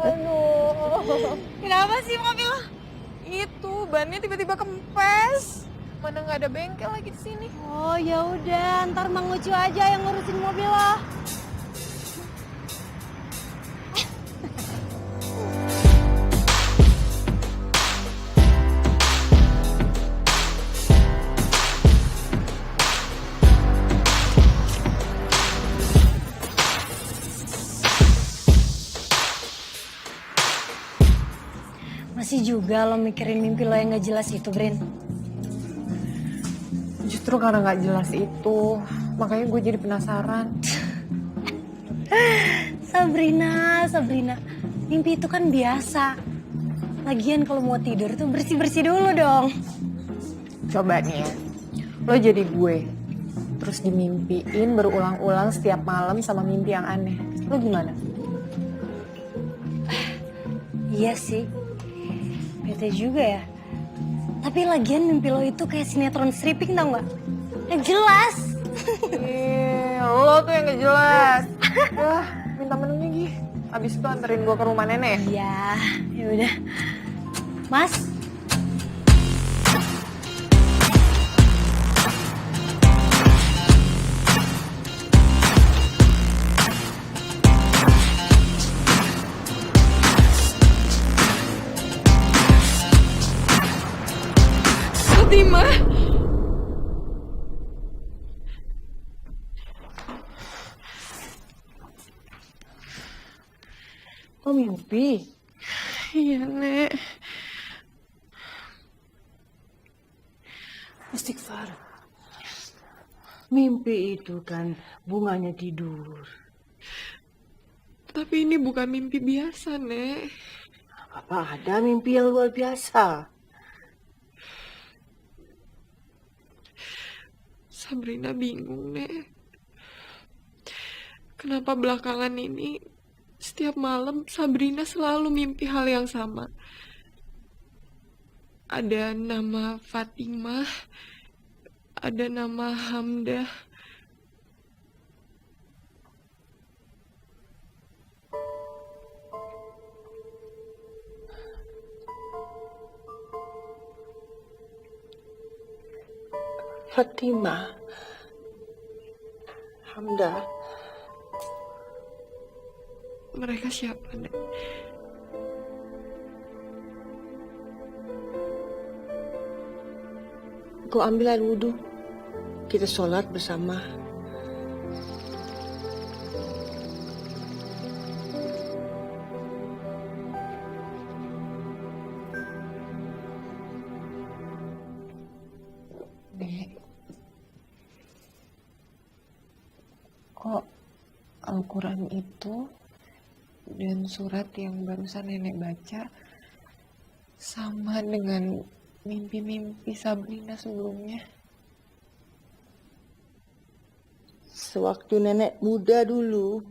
Aduh. Kenapa sih mobil? Itu bannya tiba-tiba kempes. Mana nggak ada bengkel lagi di sini. Oh ya udah, ntar Mang Ucu aja yang ngurusin mobil lo. Masih juga lo mikirin mimpi lo yang gak jelas itu, Brin? Justru karena nggak jelas itu, makanya gue jadi penasaran. Sabrina, mimpi itu kan biasa. Lagian kalau mau tidur tuh bersih-bersih dulu dong. Coba nih ya, lo jadi gue, terus dimimpiin berulang-ulang setiap malam sama mimpi yang aneh. Lo gimana? Iya sih, bete juga ya. Tapi lagian mimpi lo itu kayak sinetron stripping tau gak? Yang jelas. Lo tuh yang gak jelas. Wah, minta menunya Gi. Abis itu anterin gue ke rumah nenek. Iya, ya udah. Mas, Fatima. Oh mimpi? Iya, Nek. Istighfar. Mimpi itu kan bunganya tidur. Tapi ini bukan mimpi biasa, Nek. Apa ada mimpi yang luar biasa? Sabrina bingung, Nek. Kenapa belakangan ini setiap malam Sabrina selalu mimpi hal yang sama. Ada nama Fatimah, ada nama Hamdah. Fatimah. Hamdah. Mereka siapa, Nek? Kau ambil air wudhu. Kita sholat bersama. Nek, kok Al-Quran itu dan surat yang barusan nenek baca sama dengan mimpi-mimpi Sabrina sebelumnya? Sewaktu nenek muda dulu,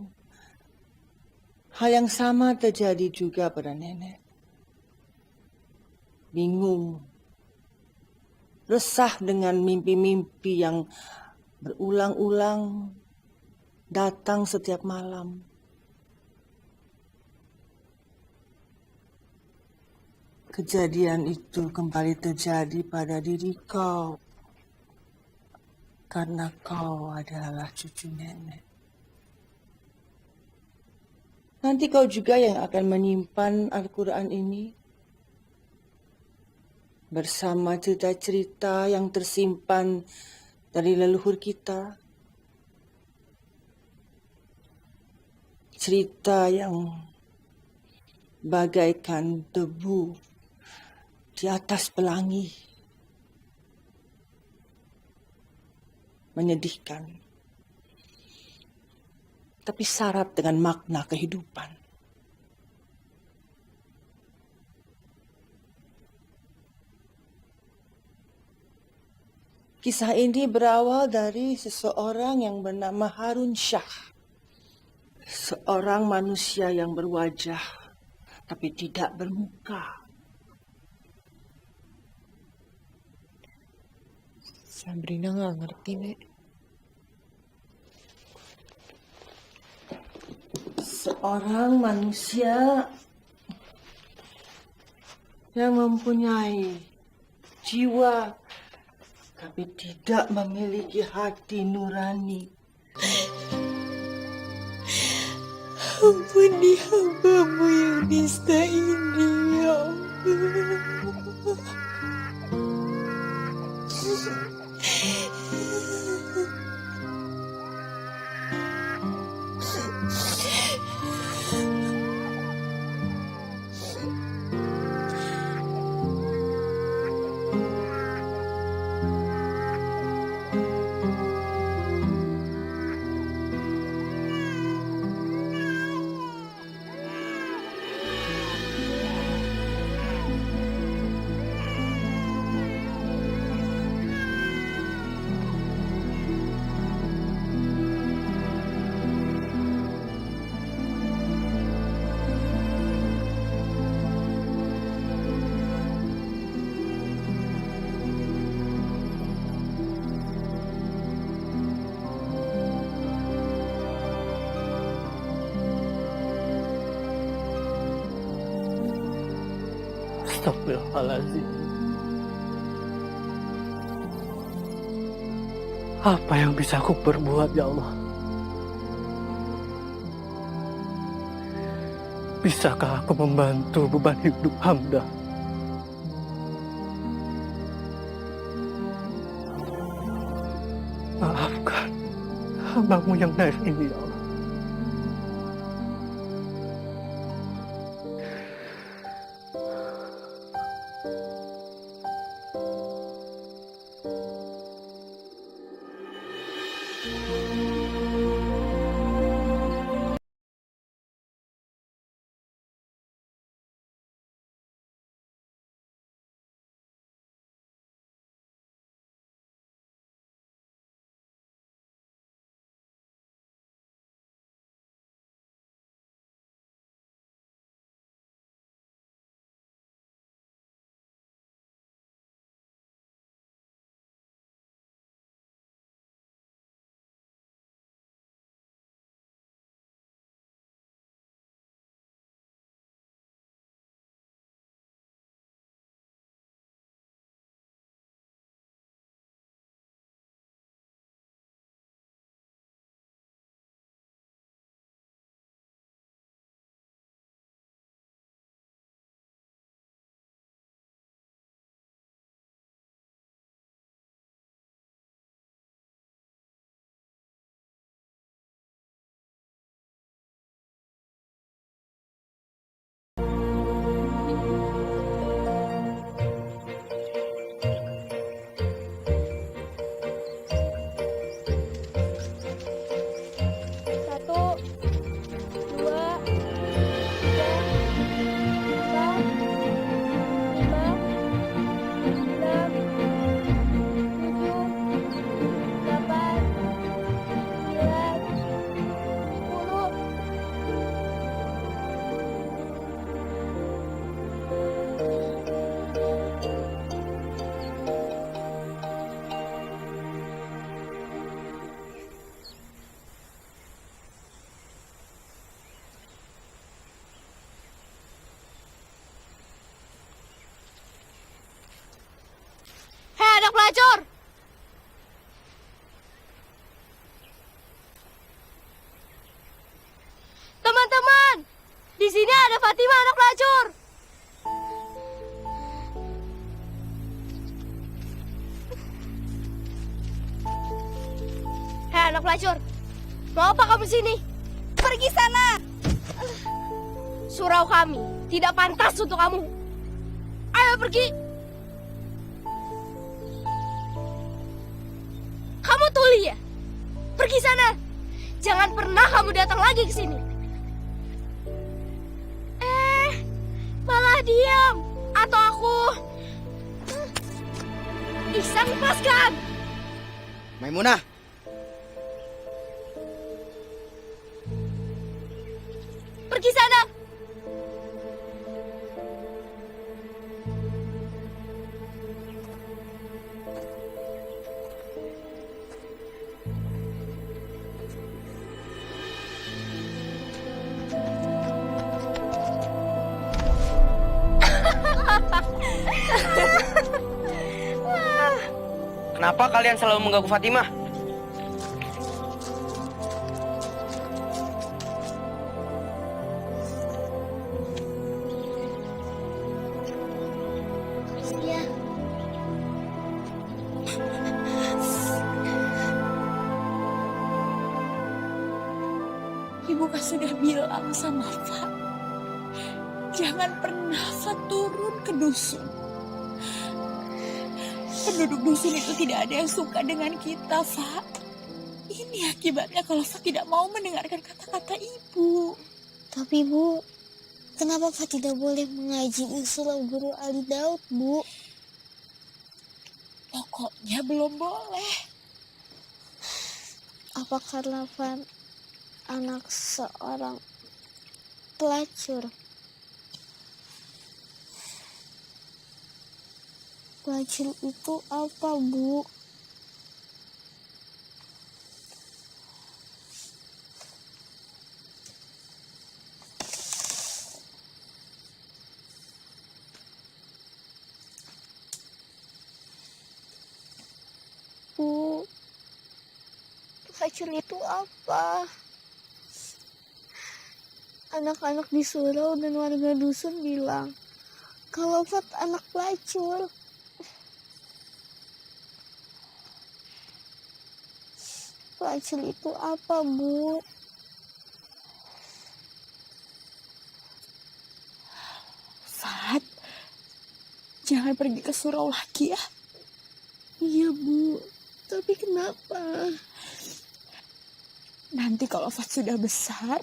hal yang sama terjadi juga pada nenek. Bingung, resah dengan mimpi-mimpi yang berulang-ulang datang setiap malam. Kejadian itu kembali terjadi pada diri kau. Karena kau adalah cucu nenek. Nanti kau juga yang akan menyimpan Al-Quran ini. Bersama cerita-cerita yang tersimpan dari leluhur kita. Cerita yang bagaikan debu di atas pelangi. Menyedihkan. Tapi syarat dengan makna kehidupan. Kisah ini berawal dari seseorang yang bernama Harun Shah. Seorang manusia yang berwajah tapi tidak bermuka. Sabrina nggak ngerti, Nek. Seorang manusia yang mempunyai jiwa tapi tidak memiliki hati nurani. Ampuni hambamu yang nista ini, ya Allah. Astagfirullahaladzim. Apa yang bisa aku perbuat, ya Allah? Bisakah aku membantu beban hidup hamba? Maafkan hambamu yang naif ini, ya Allah. Anak pelacur! Teman-teman, di sini ada Fatima anak pelacur. Hei anak pelacur, mau apa kamu di sini? Pergi sana. Surau kami tidak pantas untuk kamu. Ayo pergi. Kamu tuli ya? Pergi sana. Jangan pernah kamu datang lagi ke sini. Malah diam. Atau aku... Ihsan, lepaskan. Maimunah, Pergi sana. Kenapa kalian selalu mengganggu Fatimah? Iya. Ibu kan sudah bilang sama Fa, jangan pernah Fa turun ke dusun. Penduduk dusun itu tidak ada yang suka dengan kita, Fa. Ini akibatnya kalau Fa tidak mau mendengarkan kata-kata ibu. Tapi Bu, kenapa Fa tidak boleh mengaji di surau Guru Ali Daud, Bu? Pokoknya belum boleh. Apa karena Fa anak seorang pelacur? Pelacur itu apa, Bu? Bu, pelacur itu apa? Anak-anak di surau dan warga dusun bilang kalau Fat anak pelacur. Pelacur itu apa, Bu? Fat, jangan pergi ke surau lagi ya. Iya, Bu. Tapi kenapa? Nanti kalau Fat sudah besar,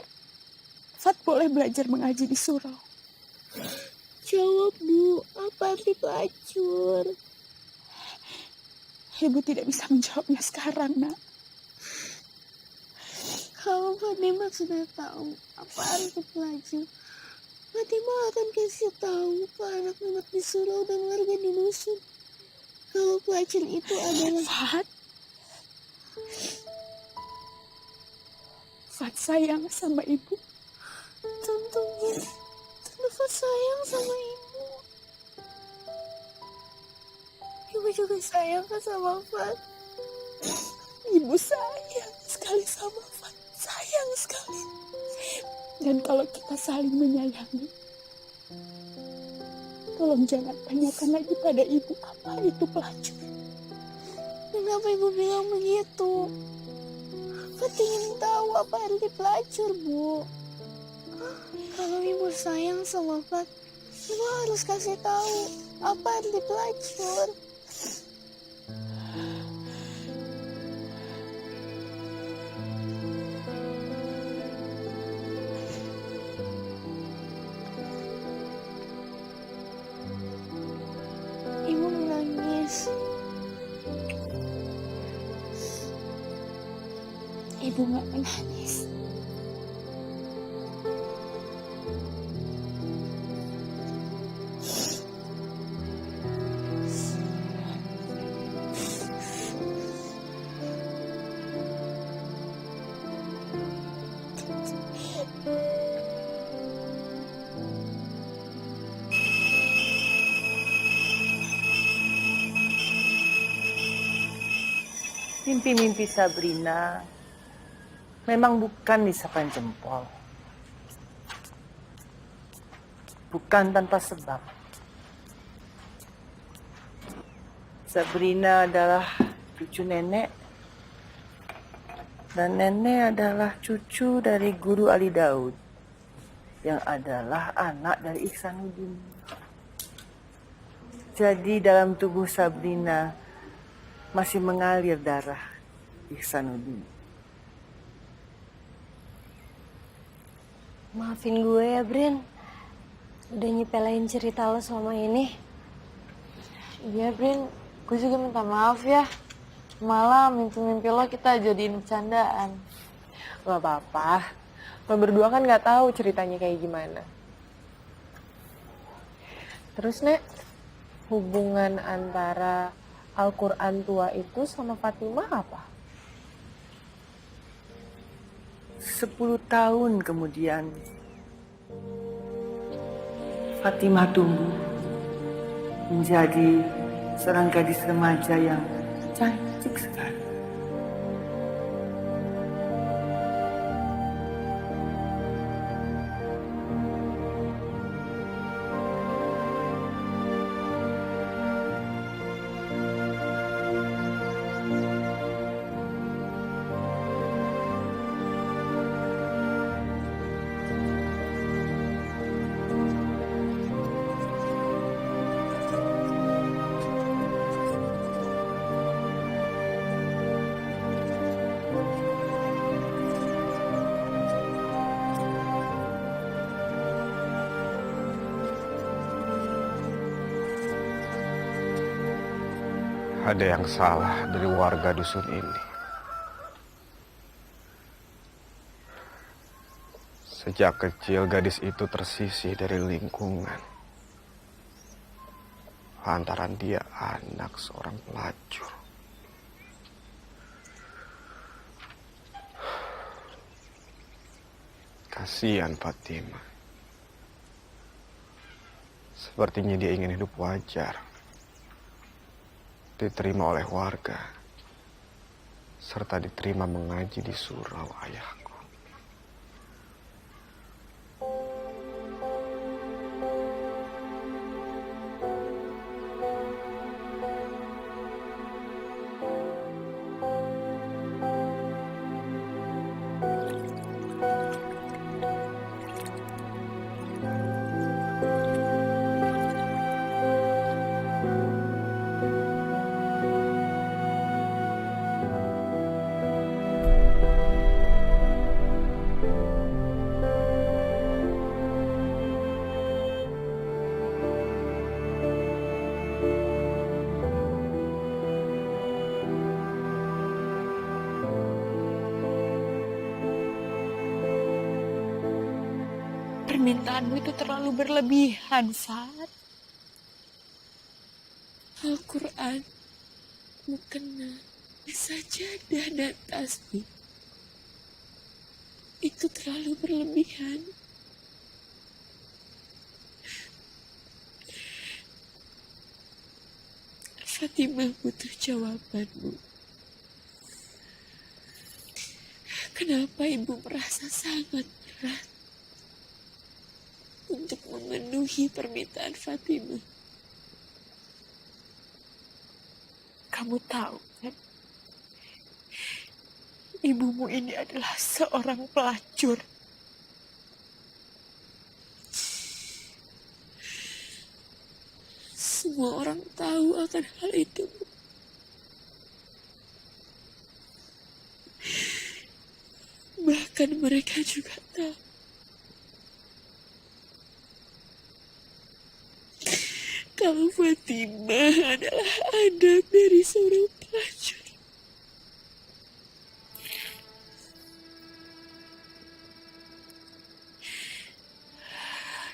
Fat boleh belajar mengaji di surau. Jawab, Bu. Apa arti pelacur? Ibu tidak bisa menjawabnya sekarang, Nak. Kalau Fatimah sudah tahu apa arti pelacur, Fatimah akan kasih tahu ke anak-anak di surau dan warga di dusun kalau pelacur itu adalah Fat. Fat sayang sama ibu. tentunya Fat sayang sama ibu. Ibu juga sayang kan sama Fat. Ibu sayang sekali sama Fat. Sayang sekali. Dan kalau kita saling menyayangi, tolong jangan tanyakan lagi pada ibu apa itu pelacur. Kenapa ibu bilang begitu? Fat ingin tahu apa arti pelacur, Bu. Kalau ibu sayang sama Fat, ibu harus kasih tahu apa arti pelacur. Ibu menangis. Ibu gak menangis. Mimpi-mimpi Sabrina memang bukan isapan jempol. Bukan tanpa sebab. Sabrina adalah cucu nenek. Dan nenek adalah cucu dari Guru Ali Daud. Yang adalah anak dari Ihsanuddin. Jadi dalam tubuh Sabrina masih mengalir darah Ihsanuddin. Maafin gue ya, Brin. Udah nyepelein cerita lo selama ini. Iya, Brin. Gue juga minta maaf ya. Malah mimpi-mimpi lo kita jadiin bercandaan. Gak apa-apa. Lo berdua kan gak tahu ceritanya kayak gimana. Terus, Nek, hubungan antara Al-Quran tua itu sama Fatimah apa? 10 tahun kemudian, Fatimah tumbuh menjadi seorang gadis remaja yang cantik sekali. Ada yang salah dari warga dusun ini. Sejak kecil gadis itu tersisih dari lingkungan. Lantaran dia anak seorang pelacur. Kasihan Fatima. Sepertinya dia ingin hidup wajar. Diterima oleh warga, serta diterima mengaji di surau ayahku. Permintaanmu itu terlalu berlebihan, Fat. Al-Quran, mukena, sajadah dan tasbih. Itu terlalu berlebihan. Fatimah butuh jawabanmu. Kenapa ibu merasa sangat berat untuk memenuhi permintaan Fatimah? Kamu tahu kan, ibumu ini adalah seorang pelacur. Semua orang tahu akan hal itu. Bahkan mereka juga tahu kalau Fatimah adalah anak dari seorang pelacur.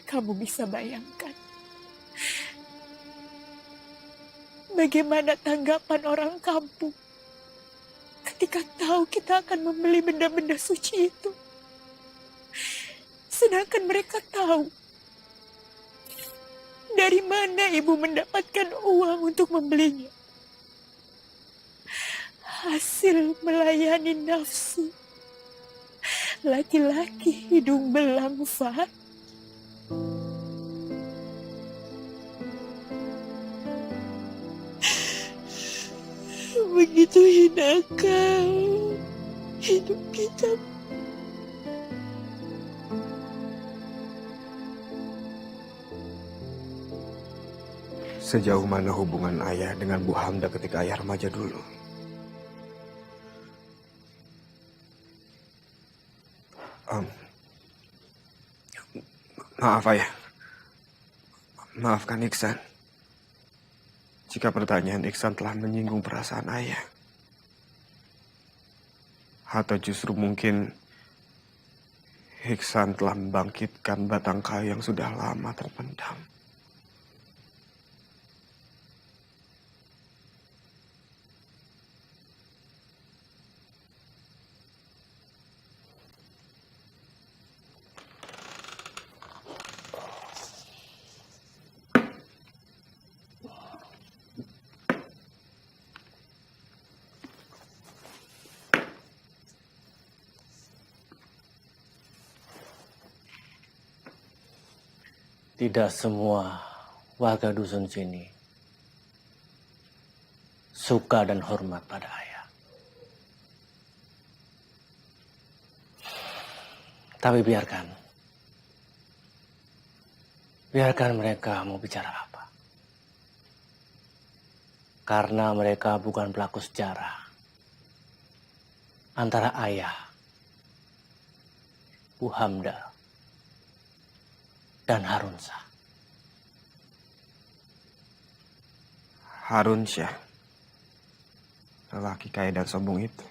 Kamu bisa bayangkan bagaimana tanggapan orang kampung ketika tahu kita akan membeli benda-benda suci itu. Sedangkan mereka tahu dari mana ibu mendapatkan uang untuk membelinya. Hasil melayani nafsu laki-laki hidung belang, Fat. Begitu hinakah hidup kita. Sejauh mana hubungan ayah dengan Bu Hamda ketika ayah remaja dulu? Maaf ayah. Maafkan Iksan. Jika pertanyaan Iksan telah menyinggung perasaan ayah. Atau justru mungkin Iksan telah membangkitkan batang kayu yang sudah lama terpendam. Tidak semua warga dusun sini suka dan hormat pada ayah. Tapi biarkan mereka mau bicara apa. Karena mereka bukan pelaku sejarah antara ayah, Bu Hamda, dan Harun Shah. Harun Shah, lelaki kaya dan sombong itu.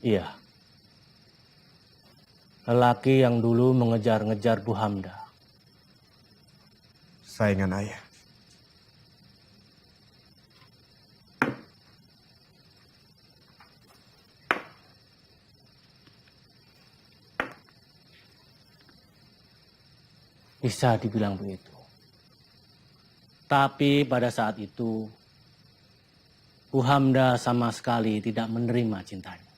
Iya. Lelaki yang dulu mengejar-ngejar Bu Hamda. Saingan ayah. Bisa dibilang begitu. Tapi pada saat itu, Bu Hamda sama sekali tidak menerima cintanya.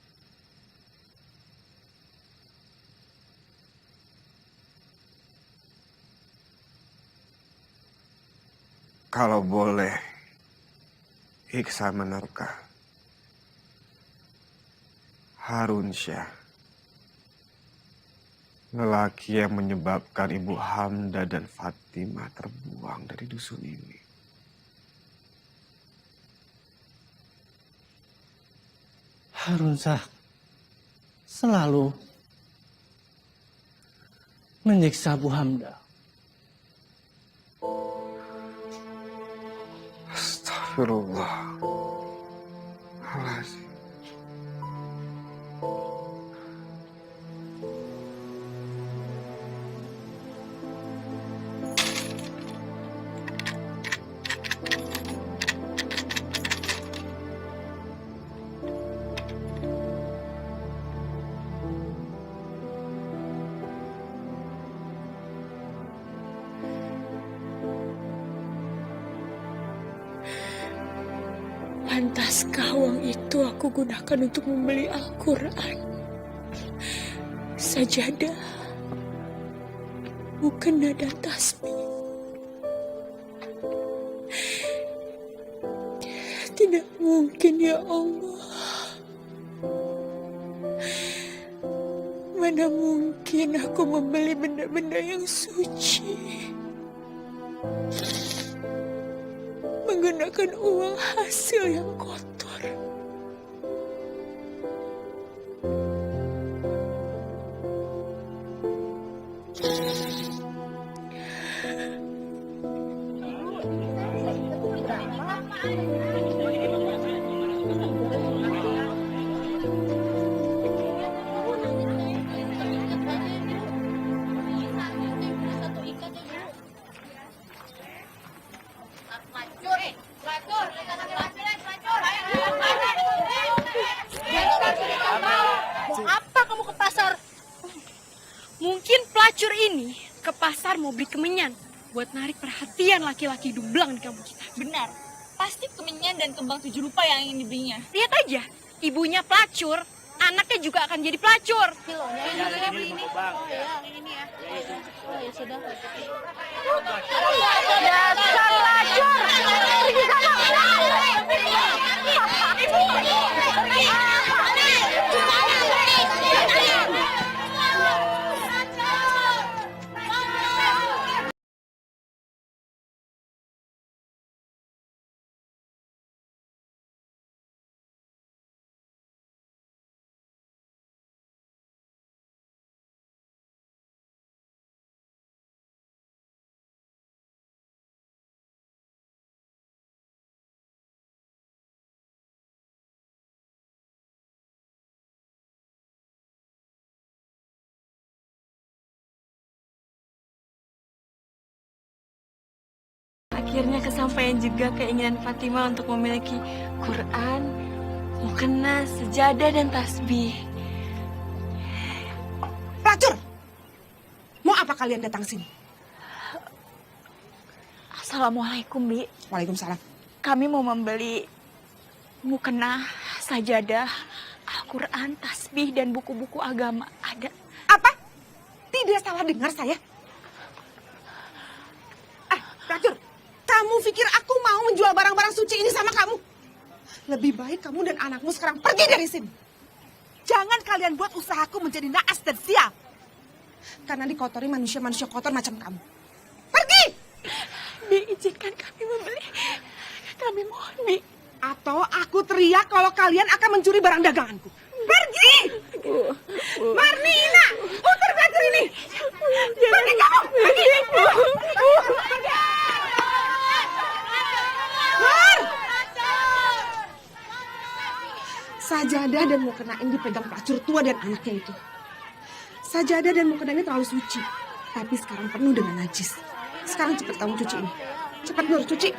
Kalau boleh, Iksan menerka. Harun Shah, lelaki yang menyebabkan Ibu Hamda dan Fatimah terbuang dari dusun ini. Harun Shah selalu menyiksa Bu Hamda. Astagfirullahaladzim. Pantaskah uang itu aku gunakan untuk membeli Al-Quran, sajadah, mukena dan tasbih? Tidak mungkin ya Allah. Mana mungkin aku membeli benda-benda yang suci menggunakan uang hasil yang kotor. Apa kamu ke pasar? Mungkin pelacur ini ke pasar mau beli kemenyan buat narik perhatian laki-laki dumblang di kampung kita. Benar, pasti kemenyan dan kembang tujuh rupa yang ingin dibelinya. Lihat aja, ibunya pelacur, anaknya juga akan jadi pelacur. Akhirnya kesampaian juga keinginan Fatimah untuk memiliki Quran, mukena, sejadah, dan tasbih. Pelacur! Mau apa kalian datang sini? Assalamualaikum, Bi. Waalaikumsalam. Kami mau membeli mukena, sajadah, Quran, tasbih, dan buku-buku agama. Ada. Apa? Tidak salah dengar saya? Pelacur, kamu pikir aku mau menjual barang-barang suci ini sama kamu? Lebih baik kamu dan anakmu sekarang pergi dari sini. Jangan kalian buat usahaku menjadi naas dan sial. Karena dikotori manusia-manusia kotor macam kamu. Pergi! Bi, izinkan kami membeli. Kami mohon, Bi. Atau aku teriak kalau kalian akan mencuri barang daganganku. Pergi! Marnina, putar pelacur ini. Pergi kamu! Pergi! Mar! Sajadah dan mukena ini dipegang pelacur tua dan anaknya itu. Sajadah dan mukena ini terlalu suci. Tapi sekarang penuh dengan najis. Sekarang cepat kamu cuci ini. Cepat Nur, cuci.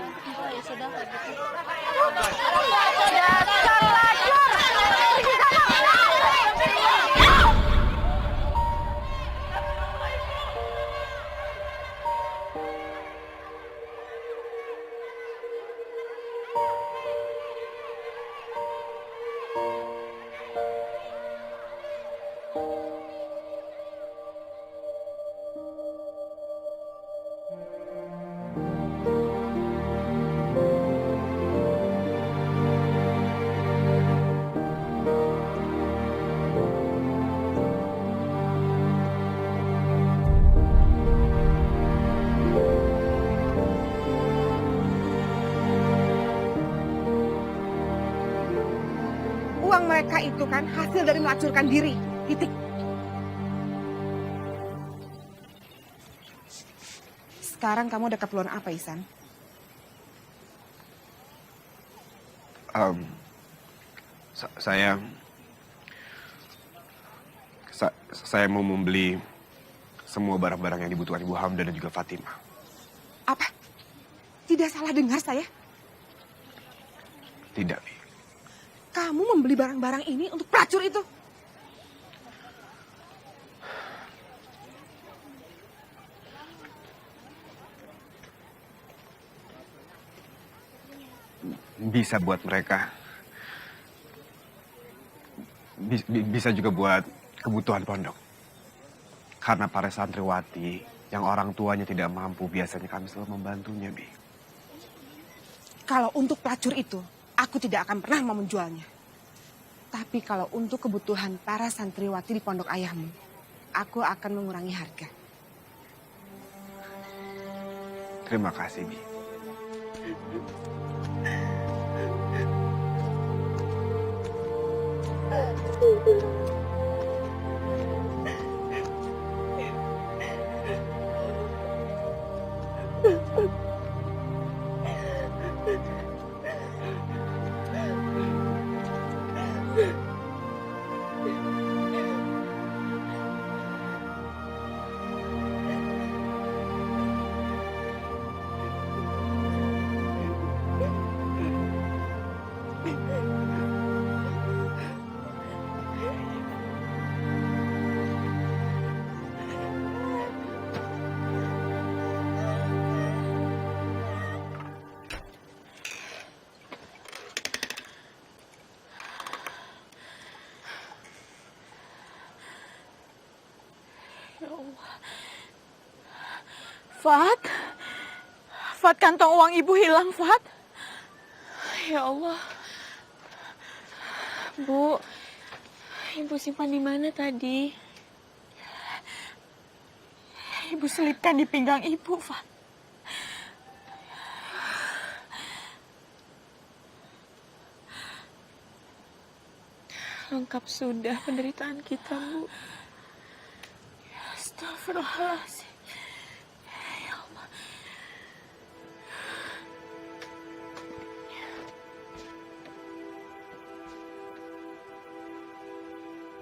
Uang mereka itu kan hasil dari melacurkan diri. Titik. Sekarang kamu ada keperluan apa, Ihsan? Saya mau membeli semua barang-barang yang dibutuhkan Ibu Hamda dan juga Fatimah. Apa? Tidak salah dengar saya? Tidak, Bi. Kamu membeli barang-barang ini untuk pelacur itu? Bisa buat mereka. Bisa juga buat kebutuhan pondok. Karena para santriwati yang orang tuanya tidak mampu, biasanya kami selalu membantunya, Bi. Kalau untuk pelacur itu, aku tidak akan pernah mau menjualnya. Tapi kalau untuk kebutuhan para santriwati di pondok ayahmu, aku akan mengurangi harga. Terima kasih, Bi. Fat, kantong uang ibu hilang, Fat. Ya Allah. Bu, ibu simpan di mana tadi? Ibu selipkan di pinggang ibu, Fat. Lengkap sudah penderitaan kita, Bu. Astagfirullahaladzim. Ya Allah.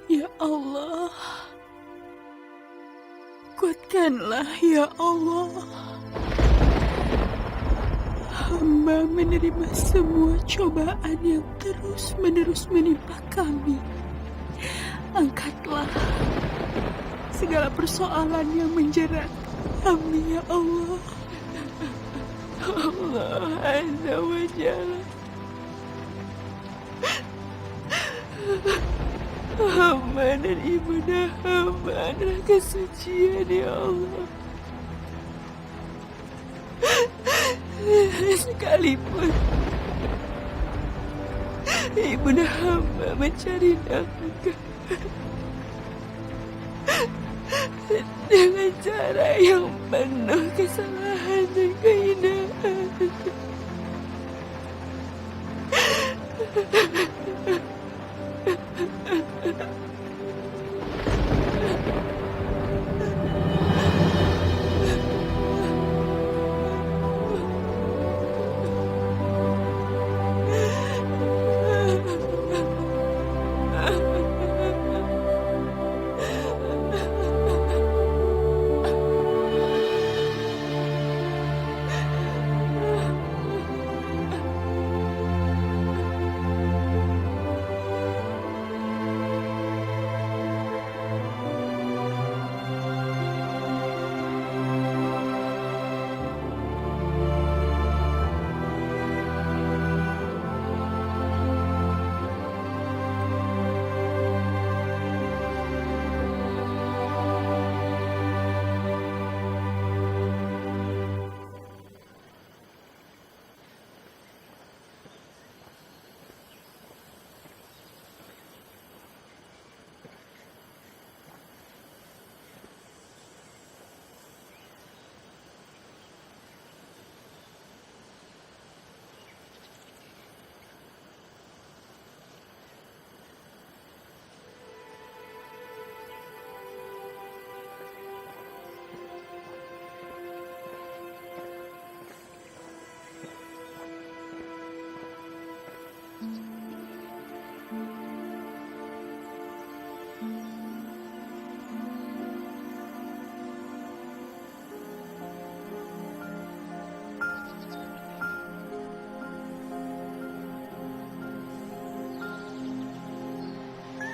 Ya Allah. Kuatkanlah, ya Allah. Hamba menerima semua cobaan yang terus-menerus menimpa kami. Angkatlah segala persoalan yang menjerat kami, ya Allah. Allah Azza wa Jalla. hamba dan ibadah hamba adalah kesucian ya Allah. Sekalipun ibadah hamba mencari nafkah dengan cara yang penuh kesalahan dan kehinaan.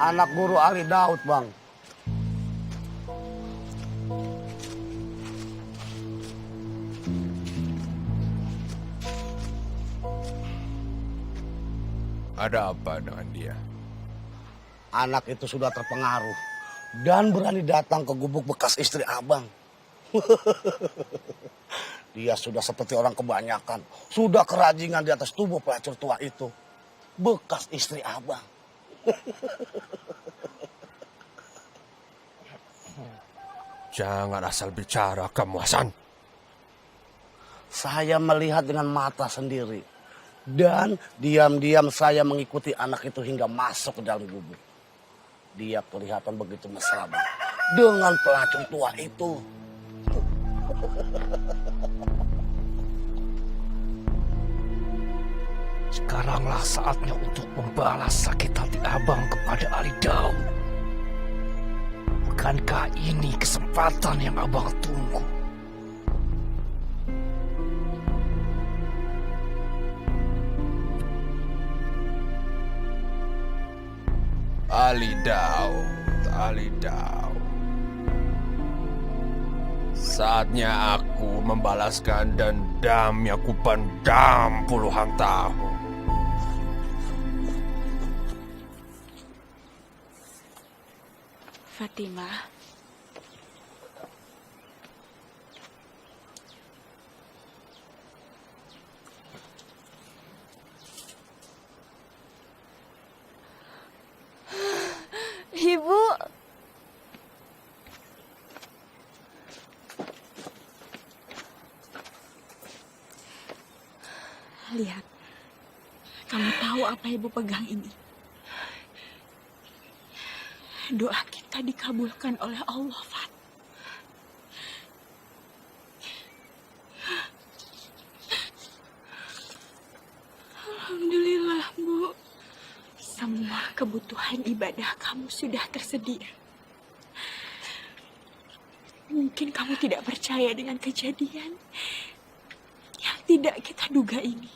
Anak guru Ali Daud, Bang. Ada apa dengan dia? Anak itu sudah terpengaruh dan berani datang ke gubuk bekas istri abang. Dia sudah seperti orang kebanyakan. Sudah kerajingan di atas tubuh pelacur tua itu. Bekas istri abang. Jangan asal bicara kamu, Hasan. Saya melihat dengan mata sendiri. Dan diam-diam saya mengikuti anak itu hingga masuk ke dalam gubuk. Dia kelihatan begitu mesra dengan pelacur tua itu. Sekaranglah saatnya untuk membalas sakit hati abang kepada Ali Daud. Bukankah ini kesempatan yang abang tunggu? Ali Daud. Saatnya aku membalaskan dendam yang kupendam puluhan tahun. Fatimah, Ibu, lihat. Kamu tahu apa ibu pegang ini? Doa kita dikabulkan oleh Allah, Fat. Alhamdulillah, Bu. Semua kebutuhan ibadah kamu sudah tersedia. Mungkin kamu tidak percaya dengan kejadian yang tidak kita duga ini.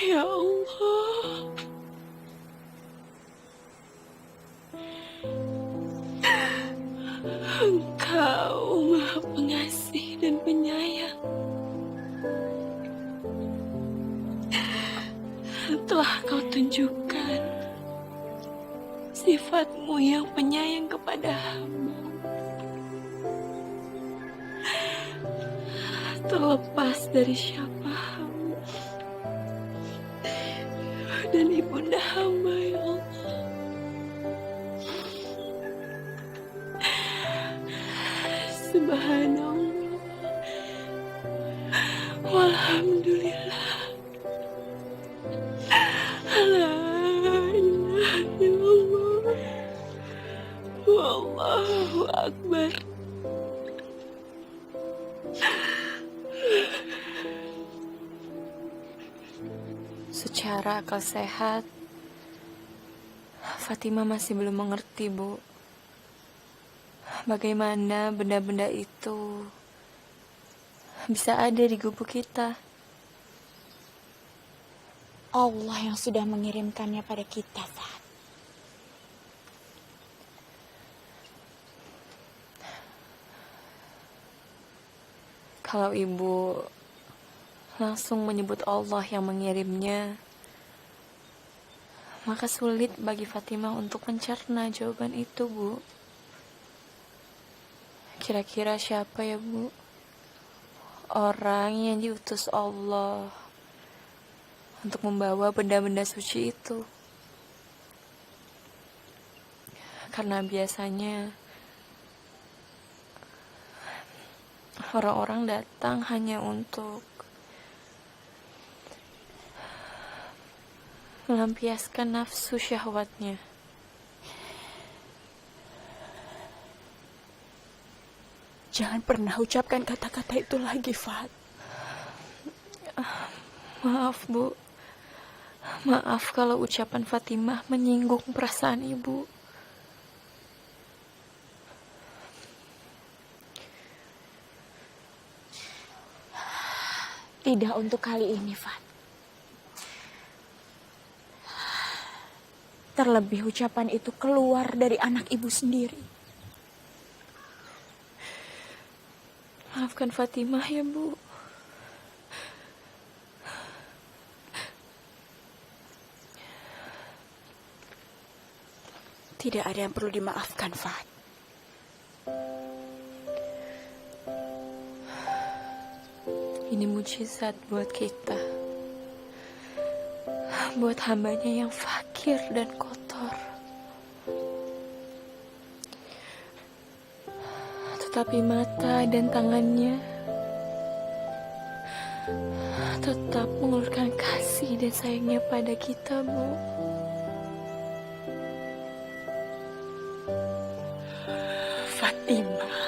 Ya Allah. Engkau Engkau Maha Pengasih dan Penyayang. Telah Kau tunjukkan sifat-Mu yang penyayang kepada hamba. Terlepas dari siapa hamba dan ibunda hamba, ya Allah. Subhanallah. Walhamdulillah. La ilaha illallah. Wallahu akbar. Secara akal sehat, Fatima masih belum mengerti, Bu. Bagaimana benda-benda itu bisa ada di gubuk kita? Allah yang sudah mengirimkannya pada kita, Fat. Kalau Ibu langsung menyebut Allah yang mengirimnya, maka sulit bagi Fatimah untuk mencerna jawaban itu, Bu. Kira-kira siapa ya, Bu? Orang yang diutus Allah untuk membawa benda-benda suci itu. Karena biasanya orang-orang datang hanya untuk melampiaskan nafsu syahwatnya. Jangan pernah ucapkan kata-kata itu lagi, Fat. Maaf, Bu. Maaf kalau ucapan Fatimah menyinggung perasaan Ibu. Tidak untuk kali ini, Fat. Terlebih ucapan itu keluar dari anak ibu sendiri. Maafkan Fatimah ya, Bu. Tidak ada yang perlu dimaafkan, Fat. Ini mujizat buat kita. Buat hambanya yang fakir dan kotor. Tetapi mata dan tangannya tetap mengulurkan kasih dan sayangnya pada kita, Bu. Fatimah,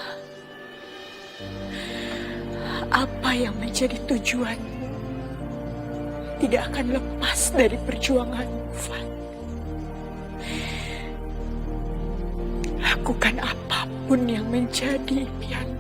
apa yang menjadi tujuanmu tidak akan lepas dari perjuanganmu, Fat. Lakukan apapun yang menjadi impianmu.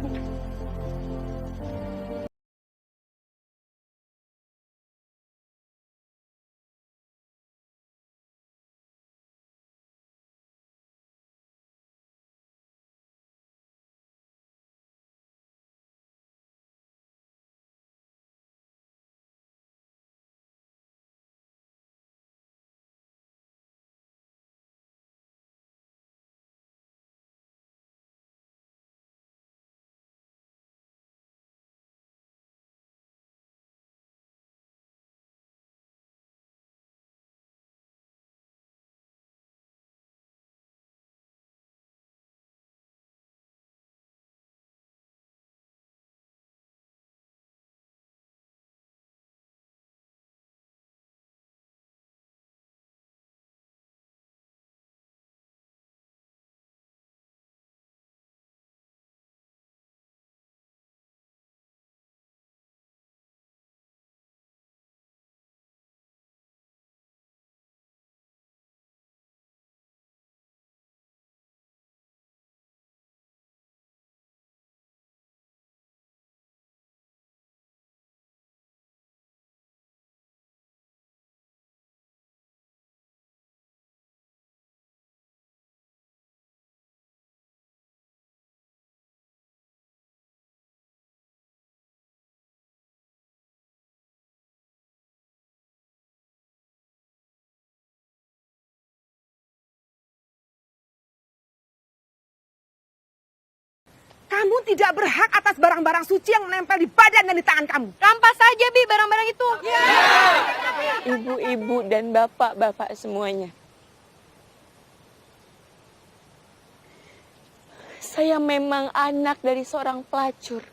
Kamu tidak berhak atas barang-barang suci yang menempel di badan dan di tangan kamu. Rampas saja, Bi, barang-barang itu. Ibu-ibu dan bapak-bapak semuanya. Saya memang anak dari seorang pelacur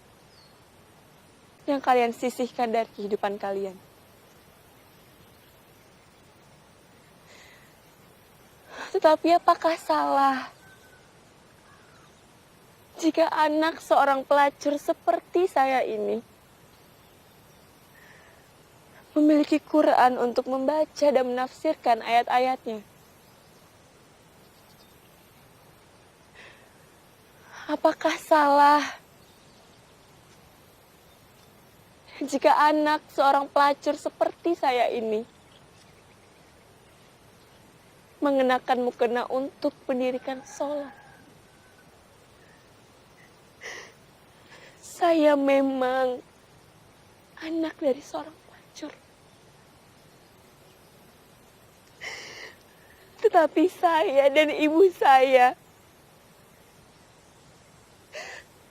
yang kalian sisihkan dari kehidupan kalian. Tetapi apakah salah jika anak seorang pelacur seperti saya ini memiliki Quran untuk membaca dan menafsirkan ayat-ayatnya? Apakah salah jika anak seorang pelacur seperti saya ini mengenakan mukena untuk mendirikan sholat? Saya memang anak dari seorang pelacur. Tetapi saya dan ibu saya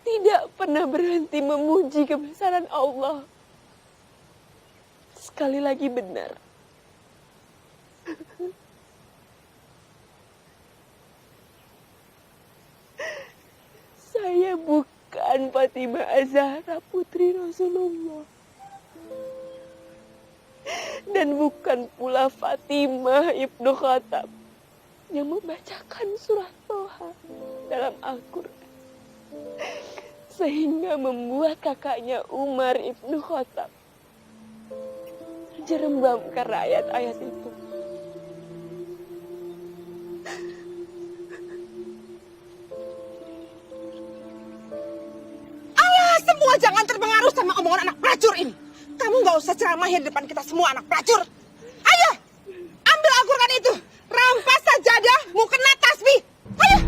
tidak pernah berhenti memuji kebesaran Allah. Sekali lagi benar. Saya bukan Fatimah Az-Zahra putri Rasulullah. Dan bukan pula Fatimah Ibnu Khattab yang membacakan surat Toha dalam Al-Quran. Sehingga membuat kakaknya Umar Ibnu Khattab terjerembab karena ayat-ayat itu. Semua jangan terpengaruh sama omongan anak pelacur ini. Kamu nggak usah ceramahin di depan kita semua anak pelacur. Ayo, ambil Al-Quran itu. Rampas sajadah, mukena tasbih. Ayo.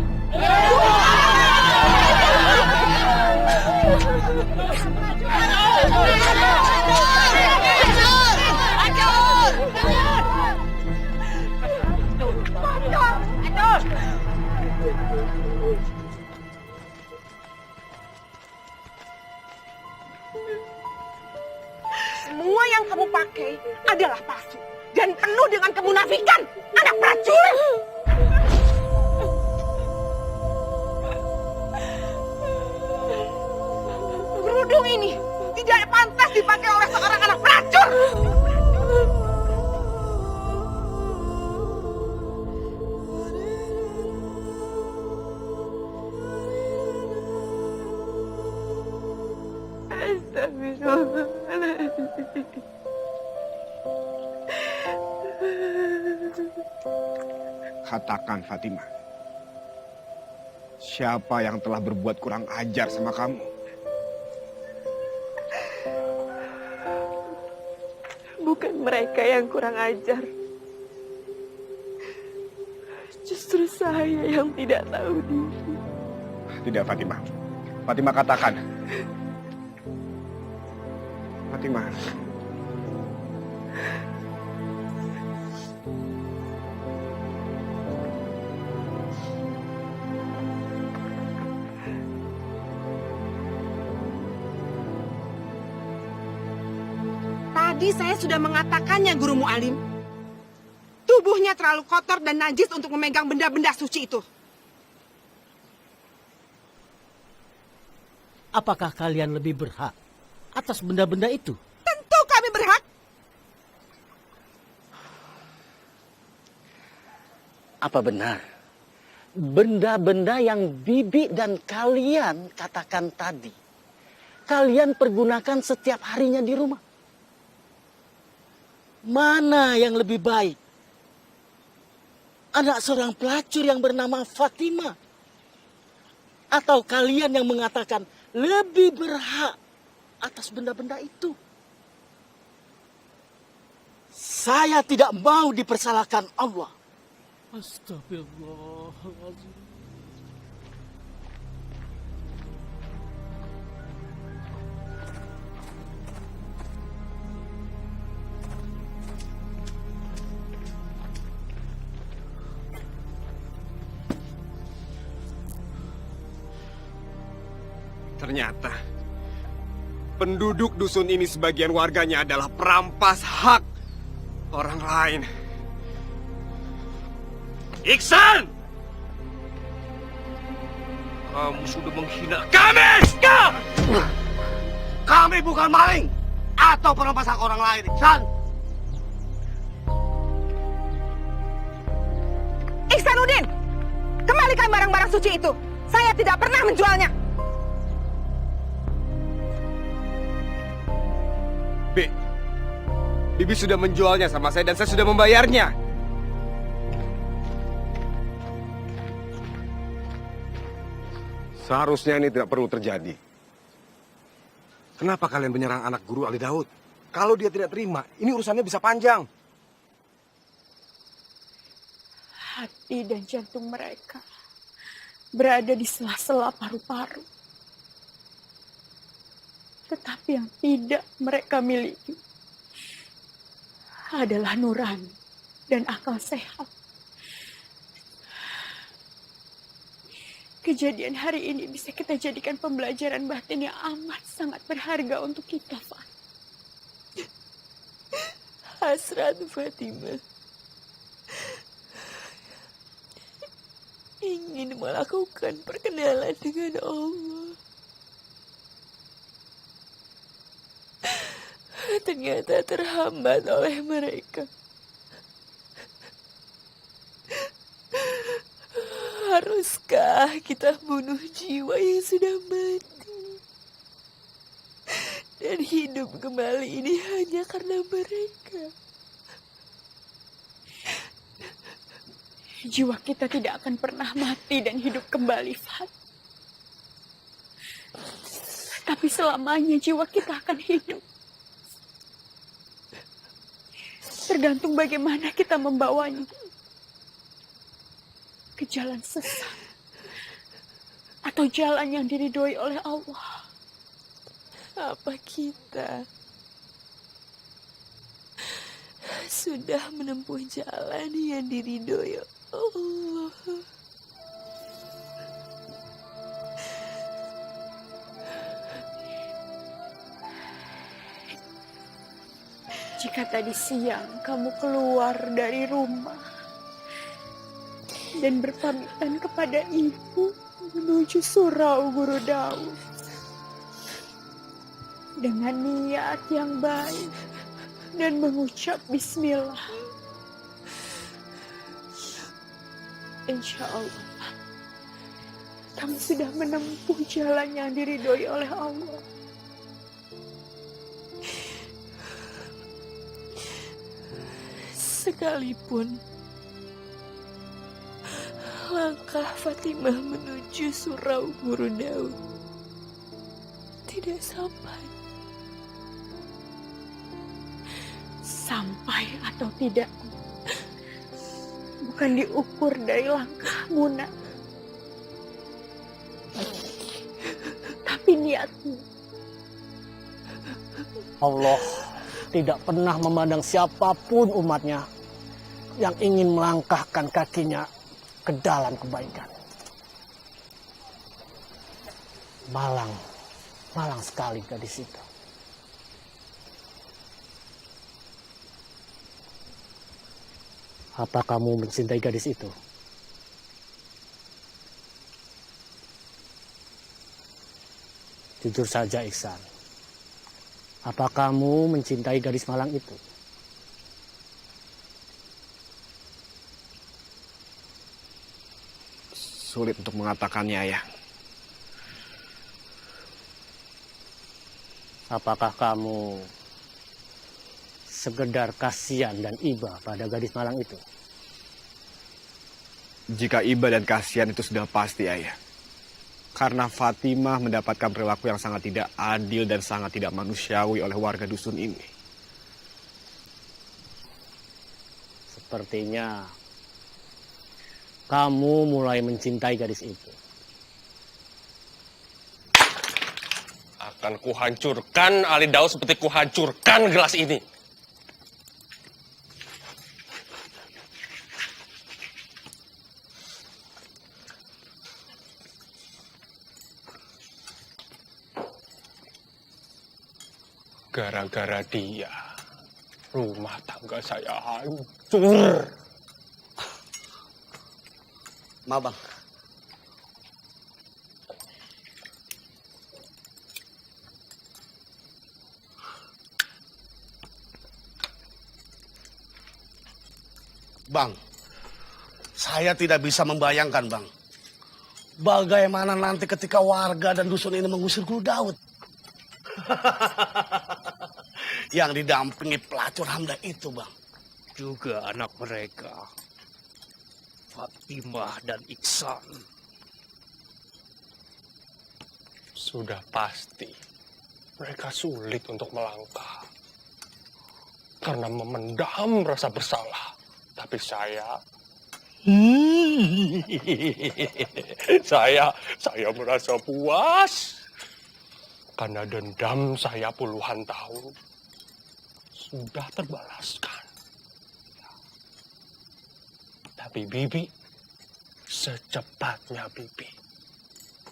Semua yang kamu pakai adalah palsu dan penuh dengan kemunafikan, anak pelacur. Kerudung ini tidak pantas dipakai oleh seorang anak pelacur. Katakan Fatimah, siapa yang telah berbuat kurang ajar sama kamu? Bukan mereka yang kurang ajar. Justru saya yang tidak tahu diri. Tidak, Fatimah. Fatimah, katakan. Fatimah. Tadi saya sudah mengatakannya, Guru Mu'alim. Tubuhnya terlalu kotor dan najis untuk memegang benda-benda suci itu. Apakah kalian lebih berhak atas benda-benda itu? Tentu kami berhak. Apa benar? Benda-benda yang bibi dan kalian katakan tadi, kalian pergunakan setiap harinya di rumah. Mana yang lebih baik? Anak seorang pelacur yang bernama Fatimah? Atau kalian yang mengatakan lebih berhak atas benda-benda itu? Saya tidak mau dipersalahkan Allah. Astagfirullahaladzim. Ternyata penduduk dusun ini sebagian warganya adalah perampas hak orang lain. Iksan! Kamu sudah menghina kami! Kami bukan maling atau perampas hak orang lain, Iksan. Iksanuddin, kembalikan barang-barang suci itu. Saya tidak pernah menjualnya. Bibi sudah menjualnya sama saya dan saya sudah membayarnya. Seharusnya ini tidak perlu terjadi. Kenapa kalian menyerang anak guru Ali Daud? Kalau dia tidak terima, ini urusannya bisa panjang. Hati dan jantung mereka berada di sela-sela paru-paru. Tetapi yang tidak mereka miliki adalah nurani dan akal sehat. Kejadian hari ini bisa kita jadikan pembelajaran batin yang amat sangat berharga untuk kita, Pak. Hasrat Fatimah ingin melakukan perkenalan dengan Allah. Ternyata terhambat oleh mereka. Haruskah kita bunuh jiwa yang sudah mati dan hidup kembali ini hanya karena mereka? Jiwa kita tidak akan pernah mati dan hidup kembali, Fat. Tapi selamanya jiwa kita akan hidup. Tergantung bagaimana kita membawanya ke jalan sesat atau jalan yang diridhoi oleh Allah. Apa kita sudah menempuh jalan yang diridhoi Allah? Jika tadi siang kamu keluar dari rumah dan berpamitan kepada ibu menuju surau Guru Daud dengan niat yang baik dan mengucap bismillah, insya Allah kamu sudah menempuh jalan yang diridhoi oleh Allah. Sekalipun langkah Fatimah menuju surau Guru Daud tidak sampai. Sampai atau tidak bukan diukur dari langkahmu, nak, tapi niatmu. Allah tidak pernah memandang siapapun umatnya yang ingin melangkahkan kakinya ke dalam kebaikan. Malang sekali gadis itu. Apa kamu mencintai gadis itu? Jujur saja, Iksan. Apa kamu mencintai gadis malang itu? Sulit untuk mengatakannya, Ayah. Apakah kamu sekedar kasihan dan iba pada gadis malang itu? Jika iba dan kasihan itu sudah pasti, Ayah. Karena Fatimah mendapatkan perilaku yang sangat tidak adil dan sangat tidak manusiawi oleh warga dusun ini. Sepertinya kamu mulai mencintai gadis itu. Akan kuhancurkan Ali Daud seperti kuhancurkan gelas ini. Gara-gara dia, rumah tangga saya hancur. Maaf, Bang. Bang, saya tidak bisa membayangkan, Bang. Bagaimana nanti ketika warga dan dusun ini mengusir Guru Daud. Yang didampingi pelacur Hamda itu, Bang. Juga anak mereka, Fatimah dan Iksan. Sudah pasti mereka sulit untuk melangkah. Karena memendam rasa bersalah. Tapi saya merasa puas. Karena dendam saya puluhan tahun sudah terbalaskan. Tapi Bibi, secepatnya Bibi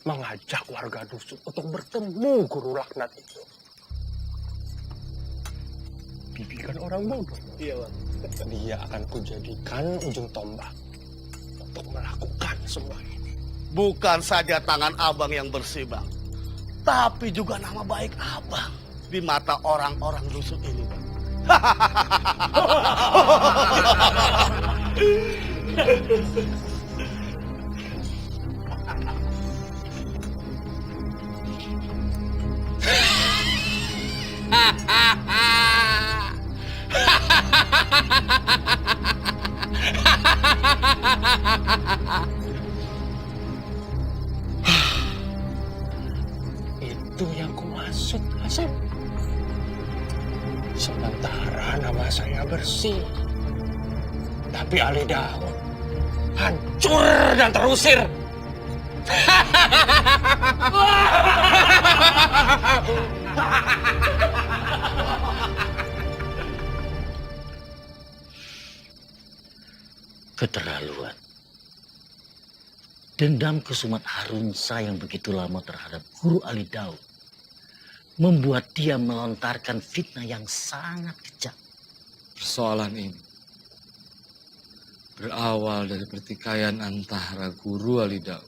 mengajak warga dusun untuk bertemu guru laknat itu. Bibi kan orang bodoh. Iya, Bang. Dia akan kujadikan ujung tombak untuk melakukan semua ini. Bukan saja tangan abang yang bersih, Bang. Tapi juga nama baik abang di mata orang-orang dusun ini, Bang. Itu yang kumaksud, Asep. Sementara nama saya bersih, tapi Ali Daud hancur dan terusir. Keterlaluan. Dendam Kesumat Harunsa yang begitu lama terhadap Guru Ali Daud membuat dia melontarkan fitnah yang sangat kejam. Persoalan ini berawal dari pertikaian antara Guru Ali Daud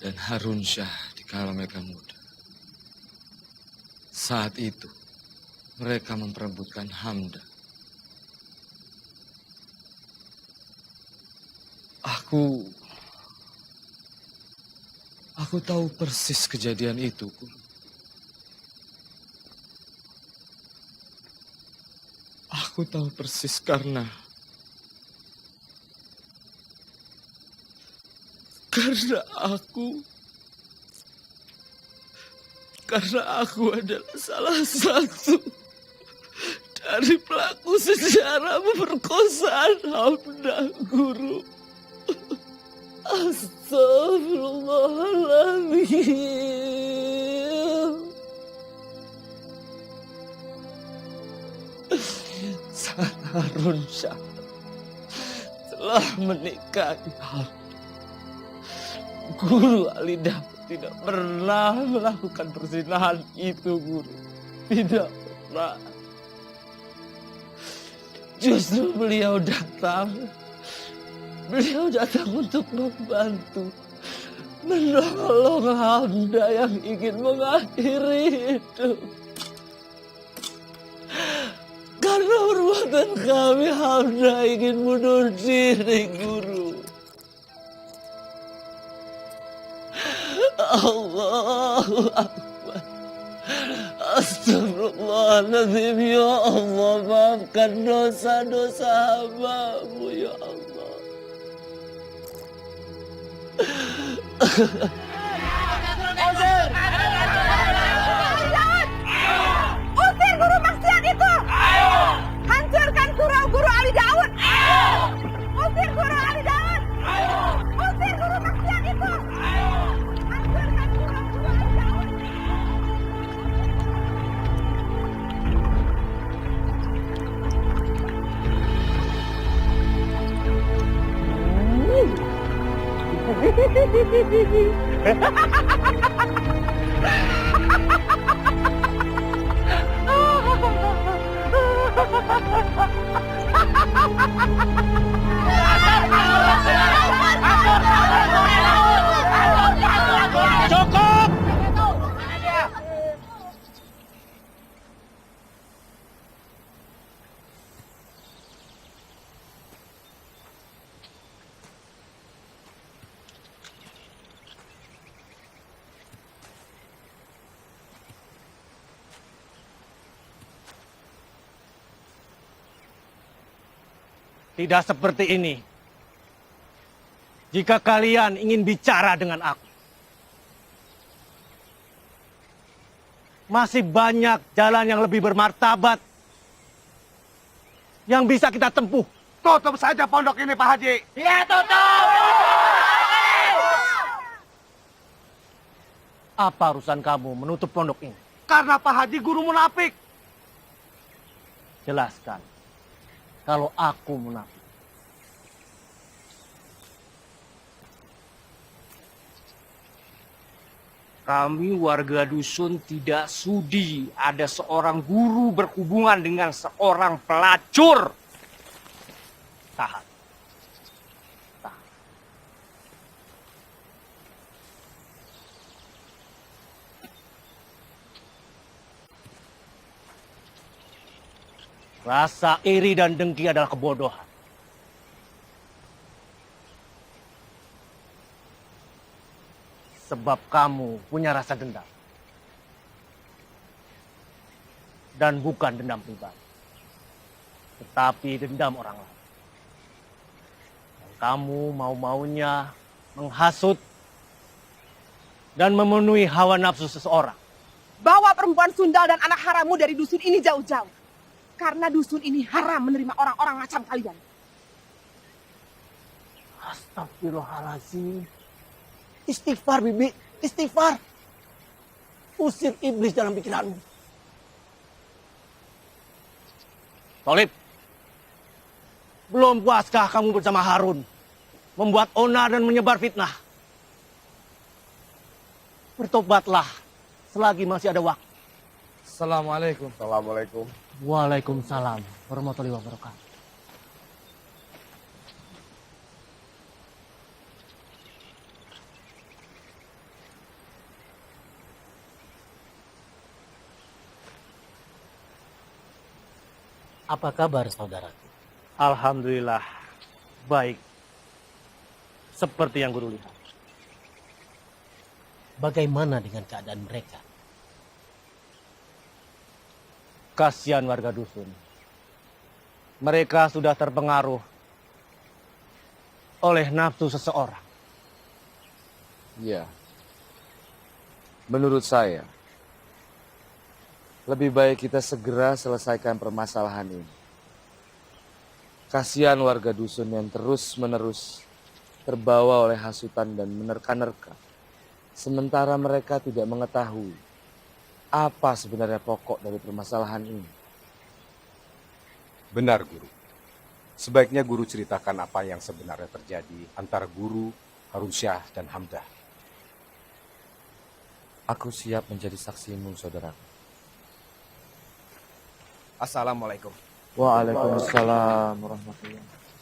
dan Harun Syah di kala mereka muda. Saat itu mereka memperebutkan Hamda. Aku tahu persis kejadian itu, Guru. Aku tahu persis karena aku adalah salah satu dari pelaku sejarah pemerkosaan Hamda, Guru. Astagfirullahaladzim. Saat Harun Syah telah menikahi Hamda, Guru Ali Daud tidak pernah melakukan perzinahan itu, Guru. Tidak pernah. Justru beliau datang untuk membantu, menolong Hamda yang ingin mengakhiri hidup. Karena perbuatan kami, Hamda ingin bunuh diri, Guru. Allahu Akbar. Astagfirullahaladzim, ya Allah, maafkan dosa-dosa hamba-Mu, ya Allah. Usir guru maksiat itu! Hancurkan surau Guru Ali Daud! Usir Guru Ali Daud! Usir guru maksiat itu! Hancurkan surau Guru Ali Daud! Cukup! Tidak seperti ini. Jika kalian ingin bicara dengan aku, masih banyak jalan yang lebih bermartabat yang bisa kita tempuh. Tutup saja pondok ini, Pak Haji. Ya, tutup! Apa urusan kamu menutup pondok ini? Karena Pak Haji guru munafik. Jelaskan. Kalau aku munafik. Kami warga dusun tidak sudi ada seorang guru berhubungan dengan seorang pelacur. Tahan. Rasa iri dan dengki adalah kebodohan. Sebab kamu punya rasa dendam. Dan bukan dendam pribadi. Tetapi dendam orang lain. Dan kamu mau-maunya menghasut dan memenuhi hawa nafsu seseorang. Bawa perempuan sundal dan anak harammu dari dusun ini jauh-jauh. Karena dusun ini haram menerima orang-orang macam kalian. Astagfirullahaladzim. Istighfar, Bibi. Istighfar. Usir iblis dalam pikiranmu. Tolib. Belum puaskah kamu bersama Harun? Membuat onar dan menyebar fitnah. Bertobatlah selagi masih ada waktu. Assalamualaikum. Assalamualaikum. Waalaikumsalam warahmatullahi wabarakatuh. Apa kabar saudaraku? Alhamdulillah, baik. Seperti yang guru lihat. Bagaimana dengan keadaan mereka? Kasihan warga dusun. Mereka sudah terpengaruh oleh nafsu seseorang. Ya. Menurut saya, lebih baik kita segera selesaikan permasalahan ini. Kasihan warga dusun yang terus-menerus terbawa oleh hasutan dan menerka-nerka. Sementara mereka tidak mengetahui apa sebenarnya pokok dari permasalahan ini. Benar, Guru. Sebaiknya Guru ceritakan apa yang sebenarnya terjadi antara Guru, Harun Syah, dan Hamdah. Aku siap menjadi saksimu, saudara. Assalamualaikum. Waalaikumsalam warahmatullahi wabarakatuh.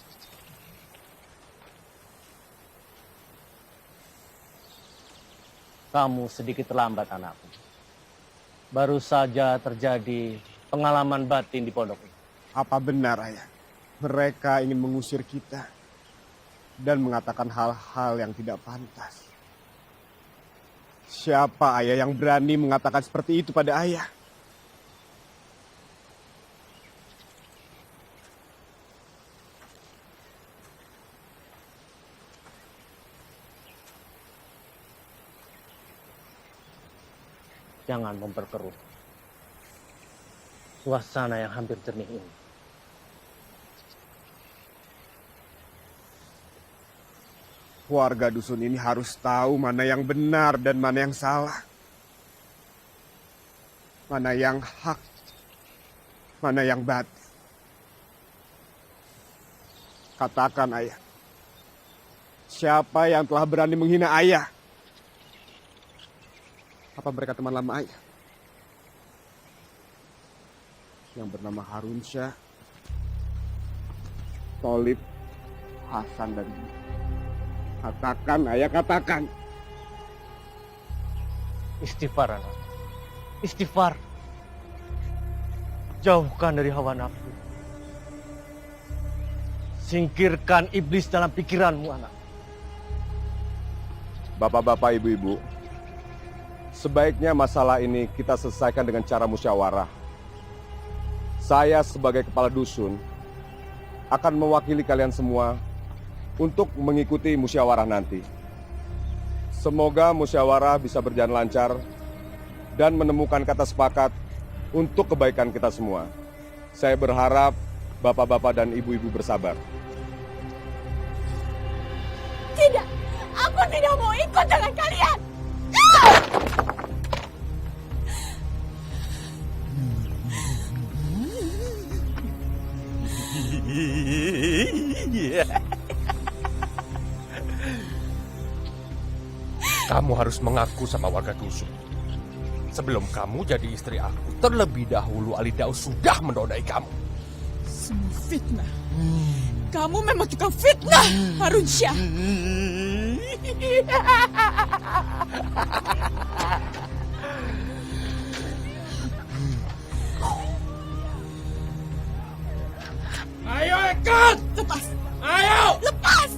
Kamu sedikit terlambat, anakku. Baru saja terjadi pengalaman batin di pondok ini. Apa benar, Ayah? Mereka ingin mengusir kita dan mengatakan hal-hal yang tidak pantas. Siapa Ayah yang berani mengatakan seperti itu pada Ayah? Jangan memperkeruh suasana yang hampir jernih ini. Warga dusun ini harus tahu mana yang benar dan mana yang salah. Mana yang hak, mana yang batil. Katakan, Ayah. Siapa yang telah berani menghina Ayah? Apa mereka teman lama Ayah? Yang bernama Harun Syah Tolib, Hasan dan Dina. Katakan, ayah katakan. Istighfar anak. Istighfar. Jauhkan dari hawa nafsu. Singkirkan iblis dalam pikiranmu anak. Bapak-bapak, ibu-ibu, sebaiknya masalah ini kita selesaikan dengan cara musyawarah. Saya sebagai kepala dusun akan mewakili kalian semua untuk mengikuti musyawarah nanti. Semoga musyawarah bisa berjalan lancar dan menemukan kata sepakat untuk kebaikan kita semua. Saya berharap bapak-bapak dan ibu-ibu bersabar. Tidak, aku tidak mau ikut dengan kalian. Kamu harus mengaku sama warga dusun. Sebelum kamu jadi istri aku, terlebih dahulu Ali Daus sudah menodai kamu. Semua fitnah. Kamu memang tukang fitnah, Harun Syah. Ayo ikut! Lepas! Ayo! Lepas!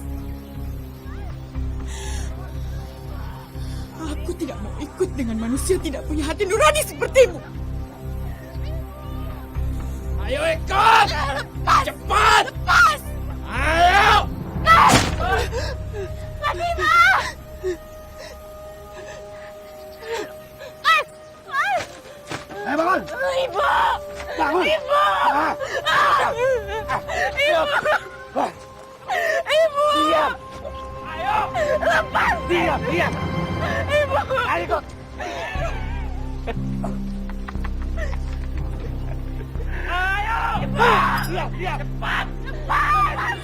Aku tidak mau ikut dengan manusia tidak punya hati nurani sepertimu. Ayo ikut! Lepas! Cepat! Lepas! Ayo! Fatimah! Ayo bangun! Ibu! Bangun! Ibu! Ibu! Ibu! Diam! Ayo! Lepas! Diam! Diam! Ibu! Ayo ikut! Ayo! Cepat! Diam! Diam! Cepat! Cepat!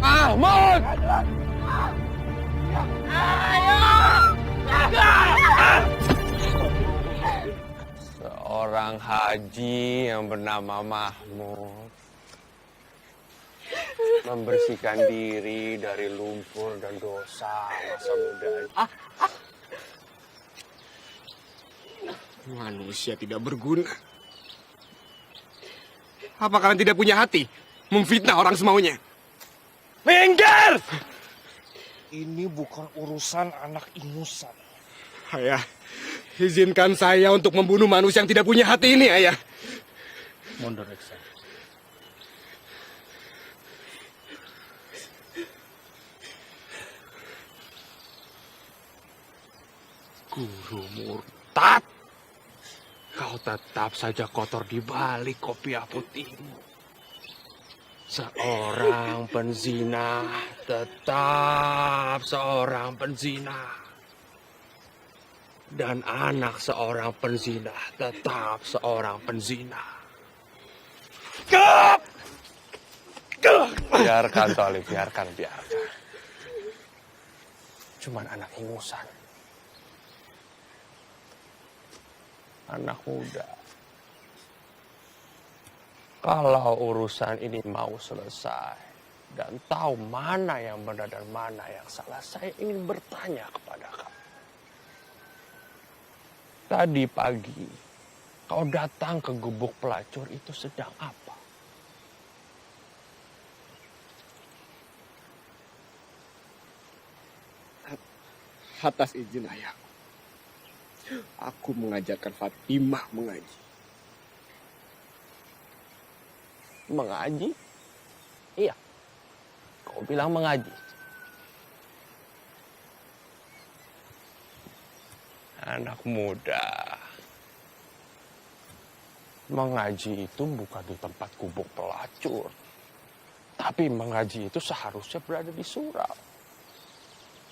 Mahmud! Seorang haji yang bernama Mahmud membersihkan diri dari lumpur dan dosa masa mudanya. Manusia tidak berguna. Apa kalian tidak punya hati? Memfitnah orang semaunya. Minggir! Ini bukan urusan anak ingusan. Ayah, izinkan saya untuk membunuh manusia yang tidak punya hati ini, ayah. Mundur, Iksan. Guru murtad. Kau tetap saja kotor di balik kopiah putihmu. Seorang penzina tetap seorang penzina. Dan anak seorang penzina tetap seorang penzina. Biarkan, Tolib, biarkan. Cuman anak ingusan. Anak muda. Kalau urusan ini mau selesai dan tahu mana yang benar dan mana yang salah, saya ingin bertanya kepada kamu. Tadi pagi, kau datang ke gubuk pelacur itu sedang apa? Atas izin ayah, aku mengajarkan Fatimah mengaji. Mengaji? Iya. Kau bilang mengaji. Anak muda. Mengaji itu bukan di tempat gubuk pelacur. Tapi mengaji itu seharusnya berada di surau.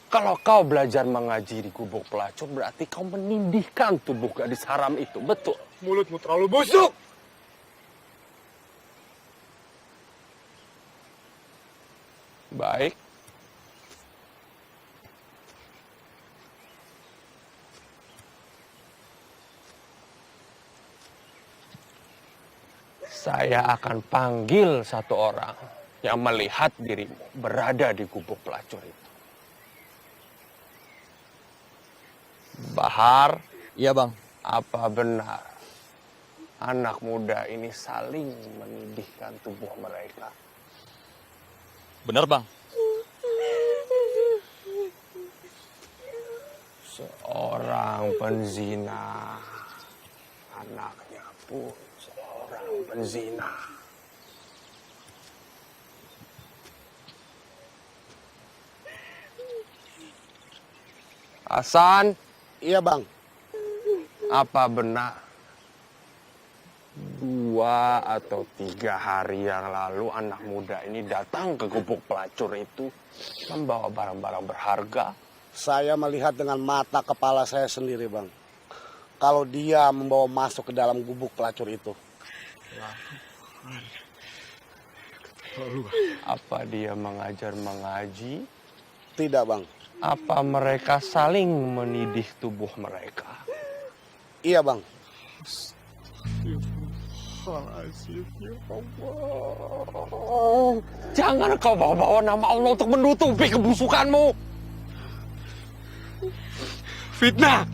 Kalau kau belajar mengaji di gubuk pelacur, berarti kau menindihkan tubuh gadis haram itu. Betul. Mulutmu terlalu busuk. Baik. Saya akan panggil satu orang yang melihat dirimu berada di gubuk pelacur itu. Bahar. Iya, Bang. Apa benar anak muda ini saling menindihkan tubuh mereka? Benar, Bang. Seorang penzina, anaknya pun seorang penzina. Hasan. Iya, Bang. Apa benar 2 atau 3 hari yang lalu anak muda ini datang ke gubuk pelacur itu membawa barang-barang berharga? Saya melihat dengan mata kepala saya sendiri, Bang. Kalau dia membawa masuk ke dalam gubuk pelacur itu. Apa dia mengajar mengaji? Tidak, Bang. Apa mereka saling menidih tubuh mereka? Iya, Bang. Jangan kau bawa-bawa nama Allah untuk menutupi kebusukanmu. Fitnah.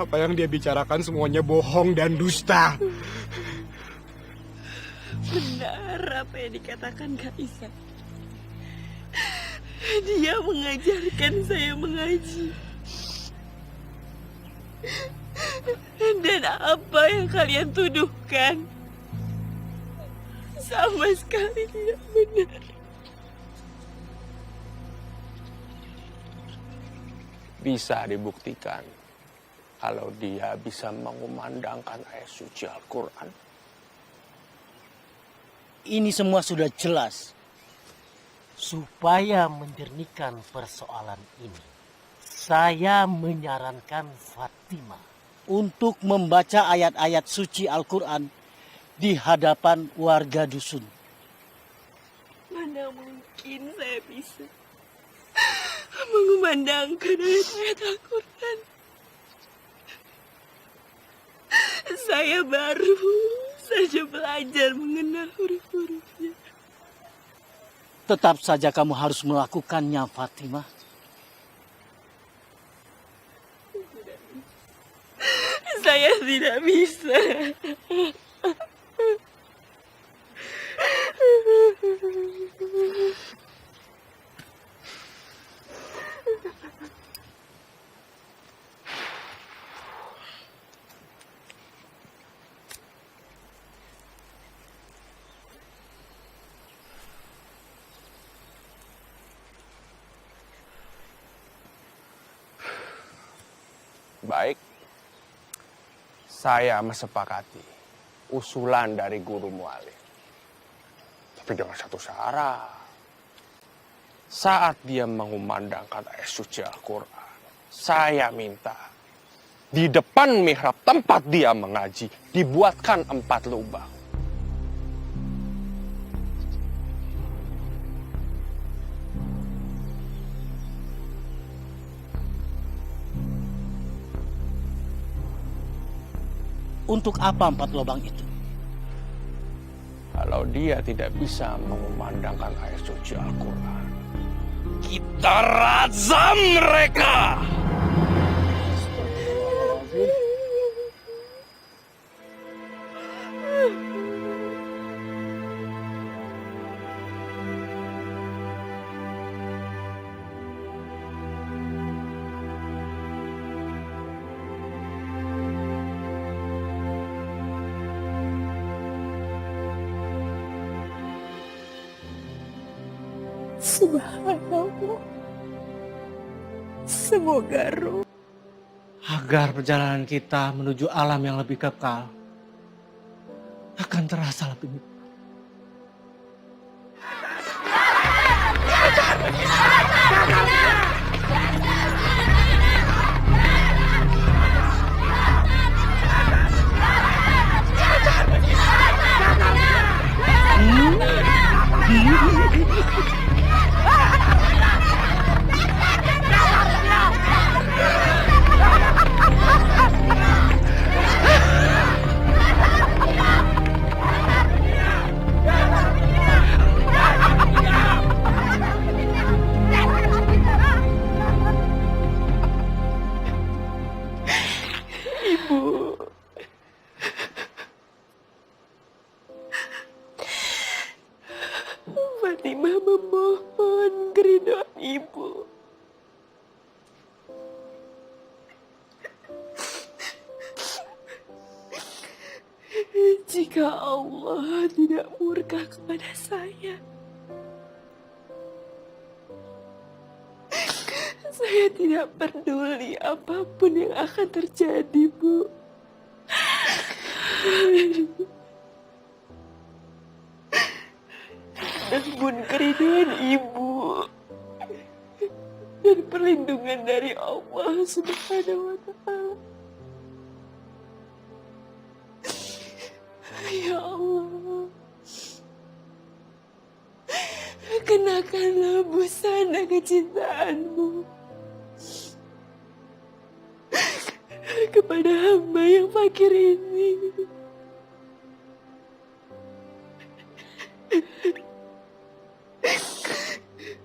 Apa yang dia bicarakan semuanya bohong dan dusta. Benar apa yang dikatakan Kak Isa. Dia mengajarkan saya mengaji. Dan apa yang kalian tuduhkan sama sekali tidak benar. Bisa dibuktikan kalau dia bisa mengumandangkan ayat suci Al-Quran. Ini semua sudah jelas. Supaya menjernihkan persoalan ini, saya menyarankan Fatimah untuk membaca ayat-ayat suci Al-Quran di hadapan warga dusun. Mana mungkin saya bisa mengumandangkan ayat-ayat Al-Quran. Saya baru saja belajar mengenal huruf-hurufnya. Tetap saja kamu harus melakukannya, Fatimah. Saya tidak bisa. Baik, saya mesepakati usulan dari guru mualim. Tapi dengan satu syarat. Saat dia mengumandangkan ayat suci Al-Quran, saya minta di depan mihrab tempat dia mengaji dibuatkan 4 lubang. Untuk apa 4 lubang itu? Kalau dia tidak bisa mengumandangkan ayat suci Al-Quran, kita razam mereka! Subhanallah. Semoga roh Agar perjalanan kita menuju alam yang lebih kekal akan terasa lebih nikmat. Fatimah memohon keridhaan Ibu. Jika Allah tidak murka kepada saya tidak peduli apapun yang akan terjadi, Bu. Namun keridhaan Ibu dan perlindungan dari Allah Subhanahu wa Ta'ala. Ya Allah, kenakanlah busana kecintaan-Mu kepada hamba yang fakir ini.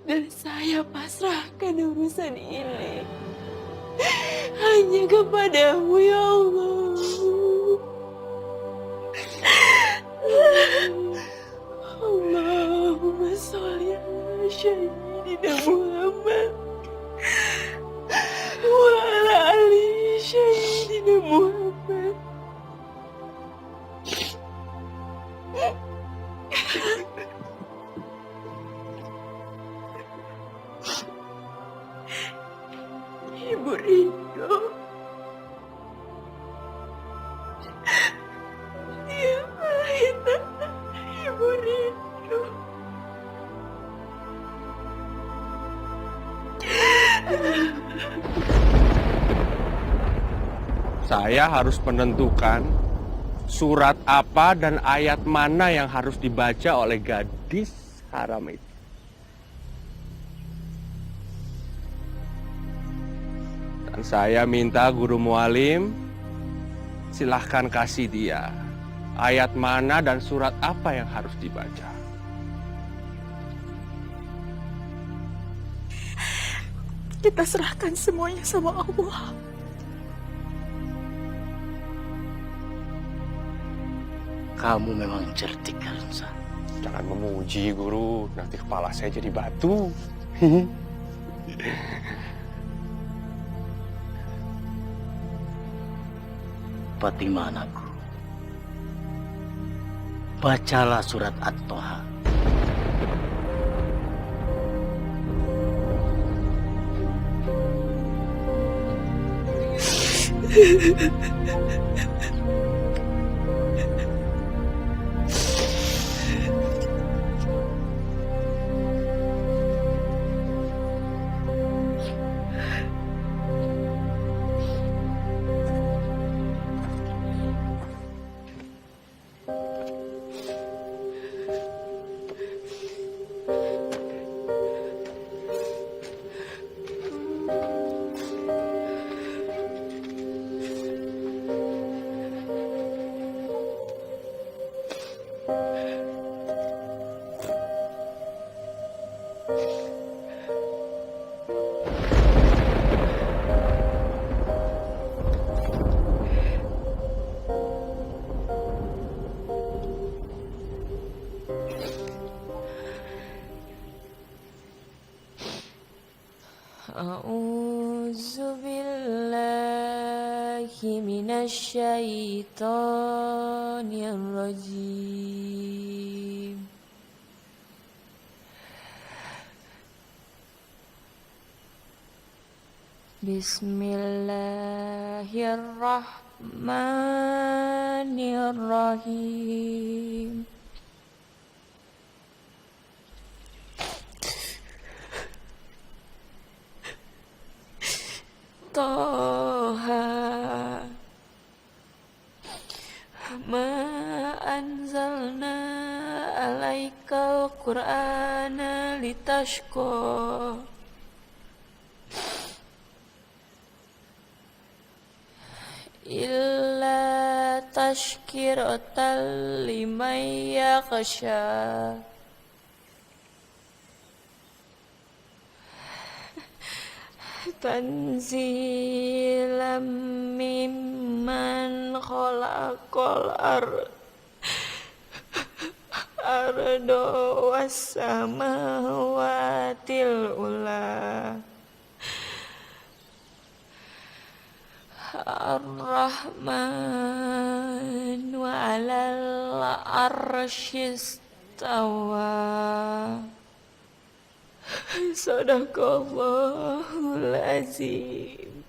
Dan saya pasrahkan urusan ini hanya kepadamu, ya Allah. Allahumma sholli ala sayyidina Muhammad wa ala ali sayyidina Muhammad. Ibu rindu. Ya Aida, Ibu rindu. Saya harus menentukan surat apa dan ayat mana yang harus dibaca oleh gadis haram itu. Dan saya minta guru mualim, silahkan kasih dia ayat mana dan surat apa yang harus dibaca. Kita serahkan semuanya sama Allah. Kamu memang cerdik, Karunsa. Jangan memuji, Guru. Nanti kepala saya jadi batu. Fatimah anakku, bacalah surat At-Toha. A'udzu billahi minasy syaithanir rajim. Bismillahirrahmanirrahim. Toha ma anzalna alaikal qur'ana litashqa illa tashkiratan liman yakhsha. Tanzilam mimman khalaqal ardo wassamawatil ula. Ar-Rahman wa 'alal arsy istawa. Sadaqallahul azim.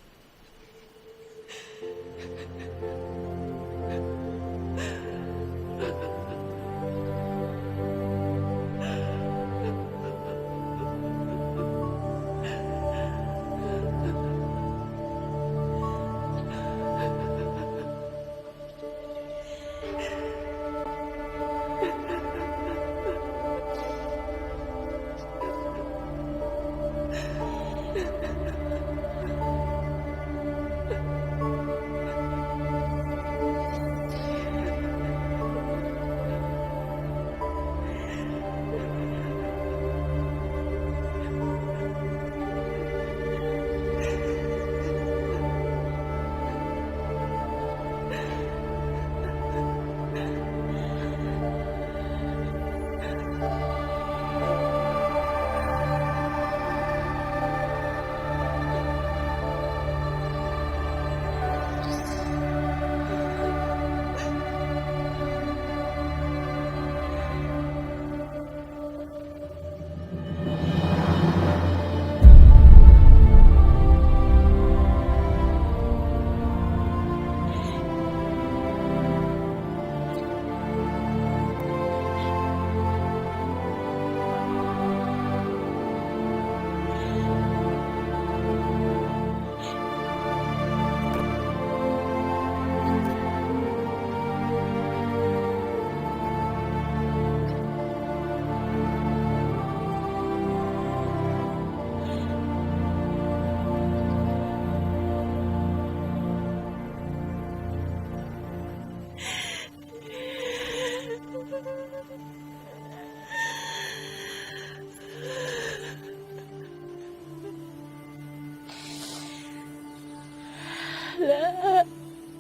La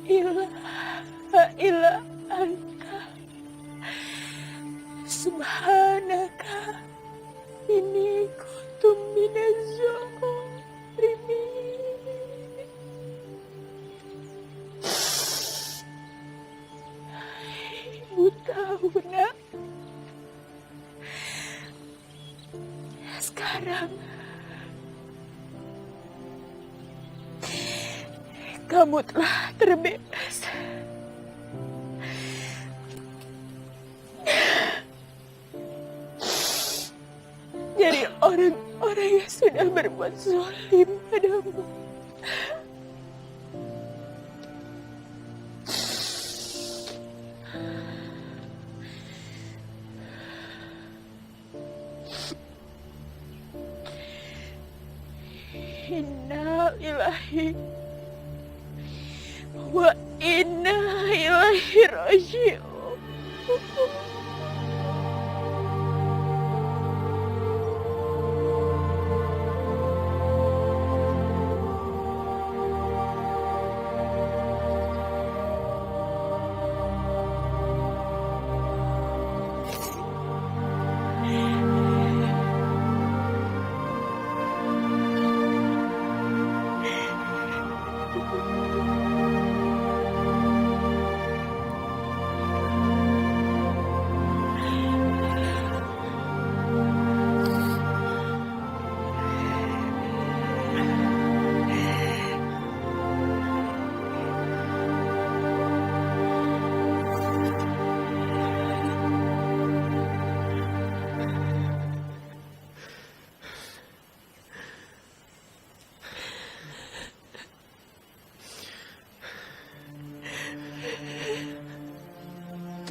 ilaha illa anta subhanaka inni kuntu minaz zalimin. Ibu tahu nak, sekarang kamu telah terbebas dari orang-orang yang sudah berbuat zalim padamu. Inna ilahi wa inna ilaihi raji'un.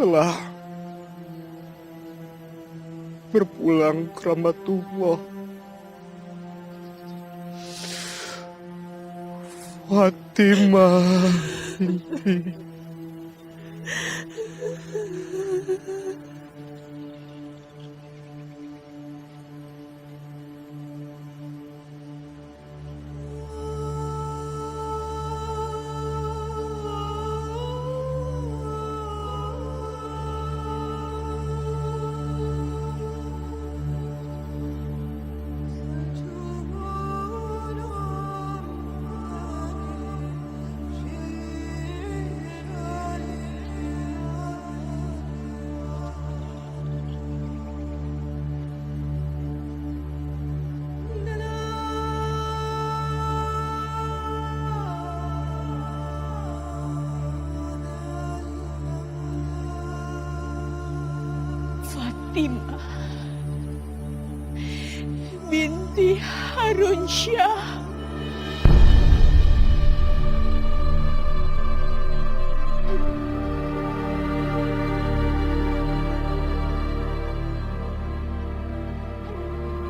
telah berpulang ke rahmatullah. Fatimah binti. Fatimah binti Harun Syah.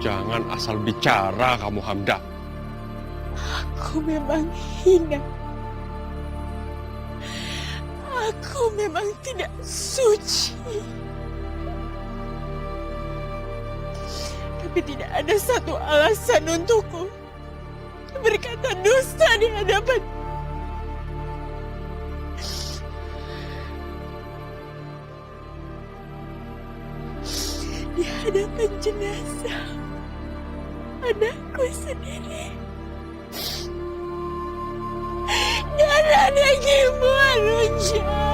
Jangan asal bicara kamu, Hamdah. Aku memang hina. Aku memang tidak suci. Tapi tidak ada satu alasan untukku berkata dusta di hadapan jenazah anakku sendiri. Darah dagingmu, Harun Syah.